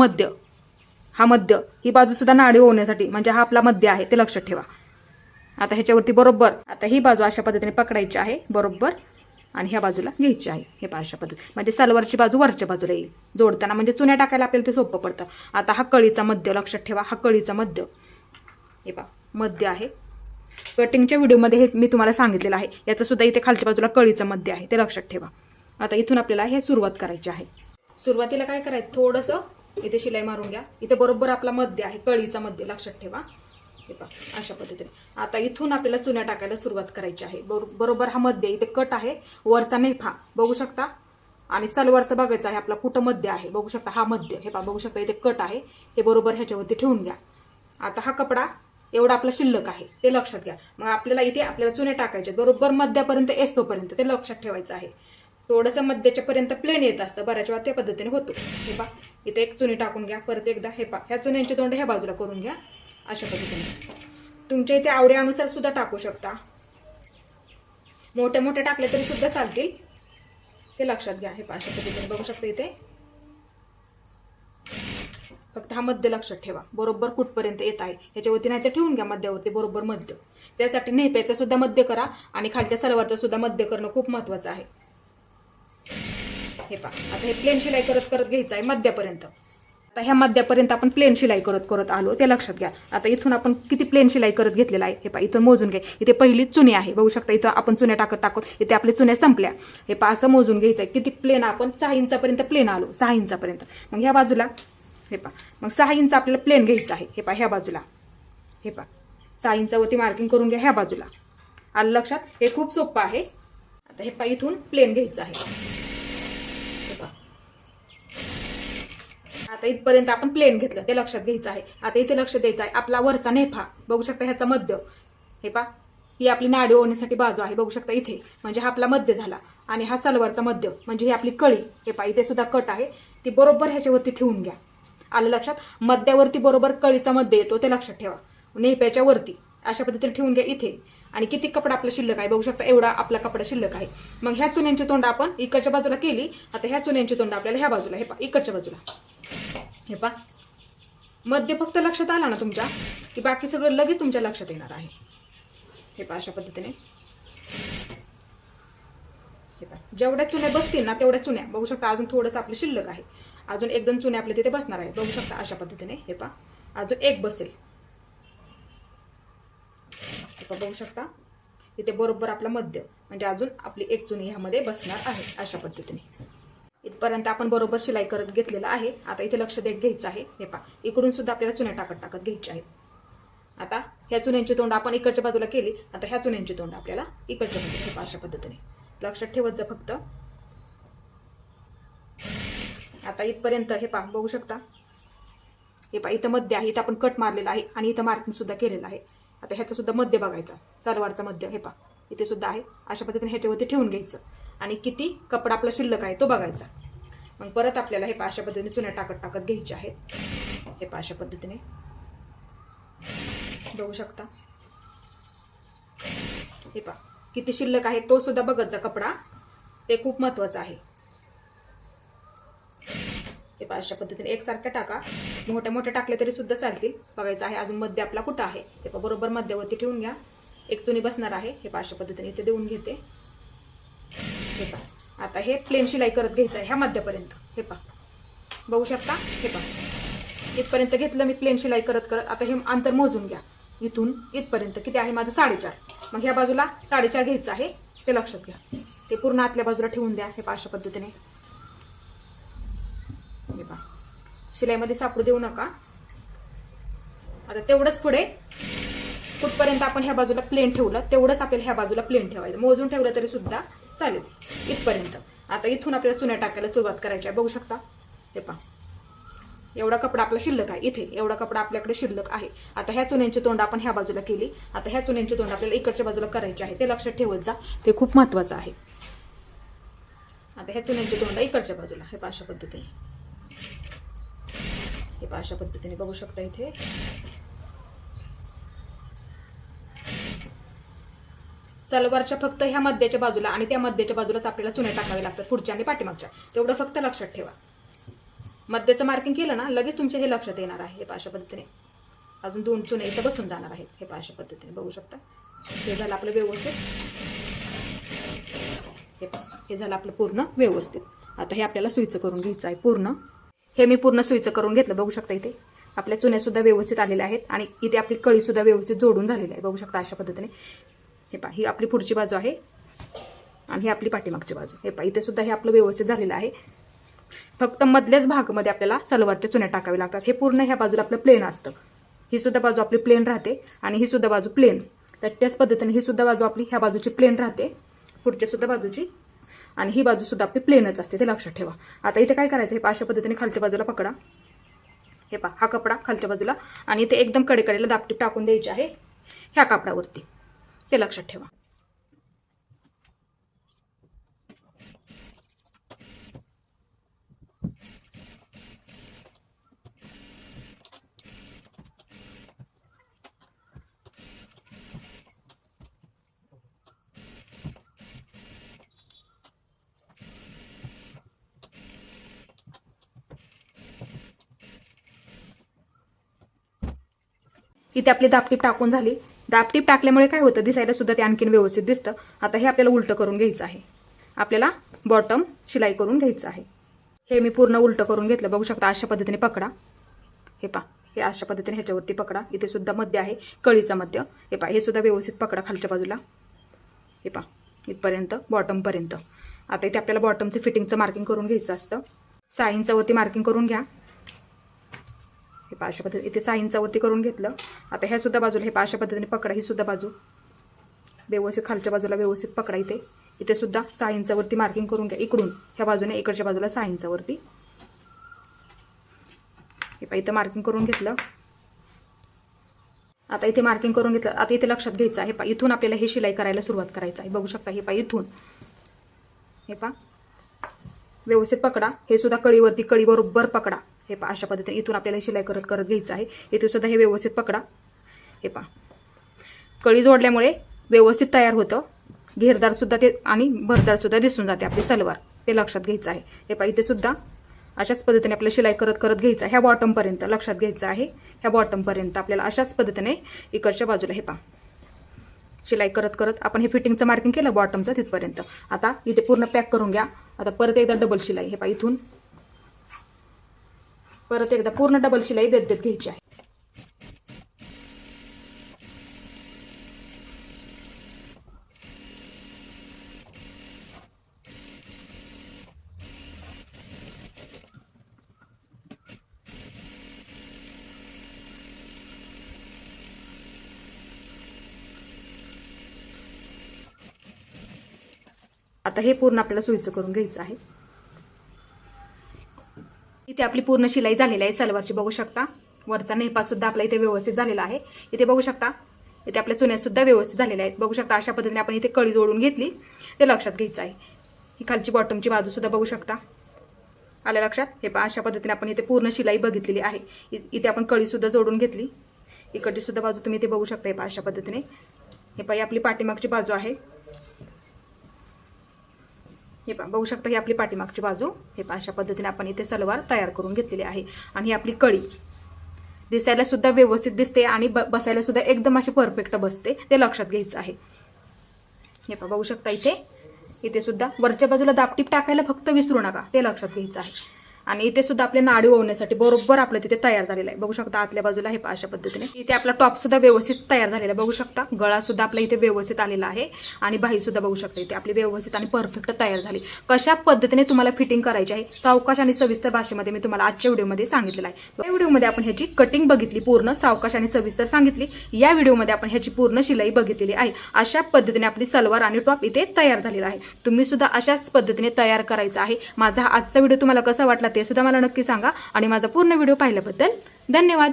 A: मध्य ही बाजू सुद्धा नाडी ओवण्यासाठी म्हणजे हा आपला मध्य आहे ते लक्षात ठेवा. आता ह्याच्यावरती बरोबर आता ही बाजू अशा पद्धतीने पकडायची आहे बरोबर आणि ह्या बाजूला घ्यायची आहे. हे पहा अशा पद्धती म्हणजे सलवारची बाजू वरच्या बाजूला येईल जोडताना म्हणजे चुन्या टाकायला आपल्याला ते सोपं पडतं. आता हा कळीचा मध्य लक्षात ठेवा. हा कळीचा मध्य हे पहा मध्य आहे. कटिंगच्या व्हिडिओमध्ये हे मी तुम्हाला सांगितलेलं आहे. याचं सुद्धा इथे खालच्या बाजूला कळीचं मध्य आहे ते लक्षात ठेवा. आता इथून आपल्याला हे सुरुवात करायची आहे. सुरुवातीला काय करायचं थोडंसं इथे शिलाई मारून घ्या. इथे बरोबर आपला मध्य आहे कळीचा मध्य लक्षात ठेवा. हे पहा अशा पद्धतीने आता इथून आपल्याला चुन्या टाकायला सुरुवात करायची आहे. बरोबर हा मध्य इथे कट आहे वरचा नेफा बघू शकता आणि सलवारचं बघायचं आहे आपला कुठं मध्य आहे बघू शकता हा मध्य हे पहा बघू शकता इथे कट आहे हे बरोबर ह्याच्यावरती ठेवून घ्या. आता हा कपडा एवढा आपला शिल्लक आहे ते लक्षात घ्या. मग आपल्याला इथे आपल्याला चुने टाकायचे बरोबर मध्यापर्यंत येतोपर्यंत ते लक्षात ठेवायचं आहे. थोडंसं मध्याच्या पर्यंत प्लेन येत असतं बऱ्याच वेळा त्या पद्धतीने होतो. हे पहा इथे एक चुनी टाकून घ्या. परत एकदा हे पहा ह्या चुन्यांचे तोंड ह्या बाजूला करून घ्या अशा पद्धतीने. तुमच्या इथे आवडीनुसार सुद्धा टाकू शकता. मोठे मोठे टाकले तरी सुद्धा चालतील ते लक्षात घ्या. हे पहा अशा पद्धतीने बघू शकता इथे फक्त हा मध्य लक्षात ठेवा बरोबर कुठपर्यंत येत आहे ह्याच्यावरती नाही तर ठेवून घ्या मध्यावरती बरोबर मध्य. त्यासाठी नेहप्याचं सुद्धा मध्य करा आणि खालच्या सलवारचं सुद्धा मध्य करणं खूप महत्वाचं आहे. हे पहा आता हे प्लेन शिलाई करत करत घ्यायचं आहे मध्यापर्यंत. आता ह्या मध्यापर्यंत आपण प्लेन शिलाई करत करत आलो ते लक्षात घ्या. आता इथून आपण किती प्लेन शिलाई करत घेतलेला आहे हे पहा इथून मोजून घ्या. इथे पहिली चुनी आहे बघू शकता इथं आपण चुन्या टाकत टाकत इथे आपल्या चुन्या संपल्या. हे पहा असं मोजून घ्यायचं आहे किती प्लेन आपण 6 इंचापर्यंत प्लेन आलो 6 इंचापर्यंत. मग ह्या बाजूला हे पहा मग 6 इंच आपल्याला प्लेन घ्यायचं आहे. हे पहा ह्या बाजूला हे पहा 6 इंचावरती मार्किंग करून घ्या ह्या बाजूला. आलं लक्षात. हे खूप सोपं आहे. आता हे पहा इथून प्लेन घ्यायचं आहे. आता इथपर्यंत आपण प्लेन घेतलं ते लक्षात घ्यायचं आहे. आता इथे लक्ष द्यायचं आहे आपला वरचा नेफा बघू शकता ह्याचा मध्य हे पहा ही आपली नाडी ओवण्यासाठी बाजू आहे बघू शकता इथे म्हणजे हा आपला मध्य झाला आणि हा सलवारचा मध्य म्हणजे ही आपली कळी हे पहा इथे सुद्धा कट आहे ती बरोबर ह्याच्यावरती ठेवून घ्या. आलं लक्षात. मध्यावरती बरोबर कळीचा मध्य येतो ते लक्षात ठेवा. नेहप्याच्या वरती अशा पद्धतीने ठेवून घ्या इथे. आणि किती कपडा आपला शिल्लक आहे बघू शकता एवढा आपला कपडा शिल्लक आहे. मग ह्या चुन्यांची तोंड आपण इकडच्या बाजूला केली. आता ह्या चुन्यांची तोंड आपल्याला ह्या बाजूला हे पहा इकडच्या बाजूला हे पहा मध्य फक्त लक्षात आला ना तुमच्या की बाकी सगळं लगेच तुमच्या लक्षात येणार आहे. हे पहा अशा पद्धतीने हे पहा जेवढ्या चुन्या बसतील ना तेवढ्या चुन्या बघू शकता. अजून थोडंसं आपलं शिल्लक आहे. अजून 1-2 चुन्या आपल्या तिथे बसणार आहे बघू शकता अशा पद्धतीने. हे पहा अजून एक बसेल बघू शकता इथे बरोबर आपला मध्य म्हणजे अजून आपली एक चुनी ह्यामध्ये बसणार आहे अशा पद्धतीने. इथपर्यंत आपण बरोबर शिलाई करत घेतलेला आहे. आता इथे लक्ष देत घ्यायचं आहे. हे पहा इकडून सुद्धा आपल्याला चुन्या टाकत टाकत घ्यायच्या आहेत. आता ह्या चुन्यांची तोंड आपण इकडच्या बाजूला केली. आता ह्या चुन्यांची तोंड आपल्याला इकडच्या बाजूला हे पहा अशा पद्धतीने लक्षात ठेवत जा फक्त. आता इथपर्यंत हे पहा बघू शकता हे पहा इथं मध्य आहे. इथं आपण कट मारलेला आहे आणि इथं मार्किंग सुद्धा केलेलं आहे. आता ह्याचा सुद्धा मध्य बघायचा सलवारचा मध्य हे पहा इथे सुद्धा आहे. अशा पद्धतीने ह्याच्यावरती ठेवून घ्यायचं आणि किती कपडा आपला शिल्लक आहे तो बघायचा. मग परत आपल्याला हे पहा अशा पद्धतीने चुन्या टाकत टाकत घ्यायचे आहेत. हे पहा अशा पद्धतीने बघू शकता. हे पहा किती शिल्लक आहे तो सुद्धा बघत जा कपडा ते खूप महत्वाचं आहे. हे पहा अशा पद्धतीने एकसारख्या टाका. मोठे मोठे टाकले तरी सुद्धा चालतील. बघायचं आहे अजून मध्य आपला कुठं आहे. हे पहा बरोबर मध्यावरती ठेवून घ्या. एक चुनी बसणार आहे. हे पहा अशा पद्धतीने इथे देऊन घेते. हे पहा आता हे प्लेन शिलाई करत घ्यायचं आहे ह्या मध्यापर्यंत. हे पहा बघू शकता. हे पहा इथपर्यंत घेतलं मी प्लेन शिलाई करत करत. आता हे अंतर मोजून घ्या. इथून इथपर्यंत किती आहे माझं 4.5. मग ह्या बाजूला 4.5 घ्यायचं आहे ते लक्षात घ्या. ते पूर्ण आतल्या बाजूला ठेवून द्या. हे पहा अशा पद्धतीने. हे पहा शिलाईमध्ये सापडू देऊ नका. आता तेवढंच पुढे कुठपर्यंत आपण ह्या बाजूला प्लेन ठेवलं तेवढंच आपल्याला ह्या बाजूला प्लेन ठेवायचं. मोजून ठेवलं तरी सुद्धा चालेल इथपर्यंत. आता इथून आपल्याला चुन्या टाकायला सुरुवात करायची आहे बघू शकता. हे पहा एवढा कपडा आपला शिल्लक आहे. इथे एवढा कपडा आपल्याकडे शिल्लक आहे. आता ह्या चुन्यांची तोंड आपण ह्या बाजूला केली. आता ह्या चुन्यांची तोंड आपल्याला इकडच्या बाजूला करायची आहे ते लक्षात ठेवत जा. ते खूप महत्वाचं आहे. आता ह्या चुन्यांची तोंड इकडच्या बाजूला हे पहा अशा पद्धतीने. हे पहा अशा पद्धतीने बघू शकता इथे. सलवारच्या फक्त ह्या मध्याच्या बाजूला आणि त्या मध्याच्या बाजूलाच आपल्याला चुन्या टाकावे लागतात, पुढच्या आणि पाठीमागच्या. तेवढं फक्त लक्षात ठेवा. मध्याचं मार्किंग केलं ना लगेच तुमच्या हे लक्षात येणार आहे. हे अशा पद्धतीने अजून 2 चुने इथं बसून जाणार आहेत. हे अशा पद्धतीने बघू शकता. हे झालं आपलं व्यवस्थित. हे झालं आपलं पूर्ण व्यवस्थित. आता हे आपल्याला सुईचं करून घ्यायचं आहे पूर्ण. हे मी पूर्ण सुईचं करून घेतलं. बघू शकता इथे आपल्या चुन्या सुद्धा व्यवस्थित आलेल्या आहेत आणि इथे आपली कळी सुद्धा व्यवस्थित जोडून झालेली आहे. बघू शकता अशा पद्धतीने. हे पहा, ही आपली पुढची बाजू आहे आणि ही आपली पाठीमागची बाजू. हे पहा, इथे सुद्धा हे आपलं व्यवस्थित झालेलं आहे. फक्त मधल्याच भागामध्ये आपल्याला सलवारच्या चुन्या टाकाव्या लागतात. हे पूर्ण ह्या बाजूला आपलं प्लेन असतं. ही सुद्धा बाजू आपली प्लेन राहते आणि ही सुद्धा बाजू प्लेन. तर त्याच पद्धतीने ही सुद्धा बाजू आपली ह्या बाजूची प्लेन राहते, पुढच्या सुद्धा बाजूची, आणि ही बाजू सुद्धा आपली प्लेनच असते. ते लक्षात ठेवा. आता इथे काय करायचं, हे अशा पद्धतीने खालच्या बाजूला पकडा. हे पहा, हा कपडा खालच्या बाजूला आणि इथे एकदम कडेकडेला दापटीप टाकून द्यायची आहे ह्या कापडावरती. ते लक्षात ठेवा. इथे आपली दापटीप टाकून झाली. दापटीप टाकल्यामुळे काय होतं, दिसायला सुद्धा ते आणखीन व्यवस्थित दिसतं. आता हे आपल्याला उलटं करून घ्यायचं आहे. आपल्याला बॉटम शिलाई करून घ्यायचं आहे. हे मी पूर्ण उलटं करून घेतलं. बघू शकता अशा पद्धतीने पकडा. हे पहा, हे अशा पद्धतीने ह्याच्यावरती पकडा. इथे सुद्धा मध्य आहे, कळीचा मध्य. हे पहा, हे सुद्धा व्यवस्थित पकडा खालच्या बाजूला. हे पहा, इथपर्यंत बॉटमपर्यंत. आता इथे आपल्याला बॉटमचं फिटिंगचं मार्किंग करून घ्यायचं असतं. 6 इंचावरती मार्किंग करून घ्या. हे अशा पद्धतीने इथे 6 इंचावरती करून घेतलं. आता ह्या सुद्धा बाजूला हे अशा पद्धतीने पकडा. ही सुद्धा बाजू व्यवस्थित खालच्या बाजूला व्यवस्थित पकडा. इथे सुद्धा 6 इंचावरती मार्किंग करून घ्या. इकडून ह्या बाजूने इकडच्या बाजूला 6 इंचावरती. हे इथं मार्किंग करून घेतलं. आता इथे मार्किंग करून घेतलं. आता इथे लक्षात घ्यायचं आहे, इथून आपल्याला हे शिलाई करायला सुरुवात करायचं आहे. बघू शकता, हे इथून हे व्यवस्थित पकडा. हे सुद्धा कळीवरती कळी बरोबर पकडा. हे अशा पद्धतीने इथून आपल्याला शिलाई करत करत घ्यायचं आहे. इथे सुद्धा हे व्यवस्थित पकडा. हे कळी जोडल्यामुळे व्यवस्थित तयार होतं. घेरदार सुद्धा ते आणि भरदार सुद्धा दिसून जाते आपली सलवार. ते लक्षात घ्यायचं आहे. हे इथे सुद्धा अशाच पद्धतीने आपल्याला शिलाई करत करत घ्यायचं आहे. ह्या बॉटमपर्यंत लक्षात घ्यायचं आहे. ह्या बॉटमपर्यंत आपल्याला अशाच पद्धतीने इकडच्या बाजूला हे शिलाई करत करत आपण हे फिटिंगचं मार्किंग केलं बॉटमचं तिथपर्यंत. आता इथे पूर्ण पॅक करून घ्या. आता परत एकदा डबल शिलाई. हे इथून परत एकदा पूर्ण डबल शिलाई देत देत घ्यायची आहे. आता हे पूर्ण आपल्याला सुईचं करून घ्यायचं आहे. इथे आपली पूर्ण शिलाई झालेली आहे सलवारची. बघू शकता वरचा नेपा सुद्धा आपला इथे व्यवस्थित झालेला आहे. इथे बघू शकता इथे आपल्या चुन्या सुद्धा व्यवस्थित झालेल्या आहेत. बघू शकता अशा पद्धतीने आपण इथे कळी जोडून घेतली. ते लक्षात घ्यायचं आहे. ही खालची बॉटमची बाजू सुद्धा बघू शकता. आल्या लक्षात. हे अशा पद्धतीने आपण इथे पूर्ण शिलाई बघितलेली आहे. इथे आपण कळी सुद्धा जोडून घेतली. इकडची सुद्धा बाजू तुम्ही इथे बघू शकता. हे अशा पद्धतीने हे आपली पाठीमागची बाजू आहे. हे बघू शकता ही आपली पाठीमागची बाजू. हे अशा पद्धतीने आपण इथे सलवार तयार करून घेतलेली आहे. आणि ही आपली कळी दिसायला सुद्धा व्यवस्थित दिसते आणि बसायला सुद्धा एकदम अशी परफेक्ट बसते. ते लक्षात घ्यायचं आहे. हे बघू शकता इथे सुद्धा वरच्या बाजूला दापटीप टाकायला फक्त विसरू नका. ते लक्षात घ्यायचं आहे. आणि इथे सुद्धा आपले नाडी ओवण्यासाठी बरोबर आपलं तिथे तयार झालेलं आहे. बघू शकता आतल्या बाजूला हे अशा पद्धतीने. इथे आपला टॉप सुद्धा व्यवस्थित तयार झालेला आहे. बघू शकता गळा सुद्धा आपला इथे व्यवस्थित आलेला आहे आणि बाही सुद्धा बघू शकता इथे आपली व्यवस्थित आणि परफेक्ट तयार झाली. कशा पद्धतीने तुम्हाला फिटिंग करायची आहे सावकाश आणि सविस्तर भाषेमध्ये मी तुम्हाला आजच्या व्हिडिओमध्ये सांगितलेलं आहे. या व्हिडिओमध्ये आपण ह्याची कटिंग बघितली, पूर्ण सावकाश आणि सविस्तर सांगितली. या व्हिडिओमध्ये आपण ह्याची पूर्ण शिलाई बघितलेली आहे. अशा पद्धतीने आपली सलवार आणि टॉप इथे तयार झालेला आहे. तुम्ही सुद्धा अशाच पद्धतीने तयार करायचा आहे. माझा आजचा व्हिडिओ तुम्हाला कसा वाटला ते सुद्धा मला नक्की सांगा आणि माझा पूर्ण व्हिडिओ पाहिल्याबद्दल धन्यवाद.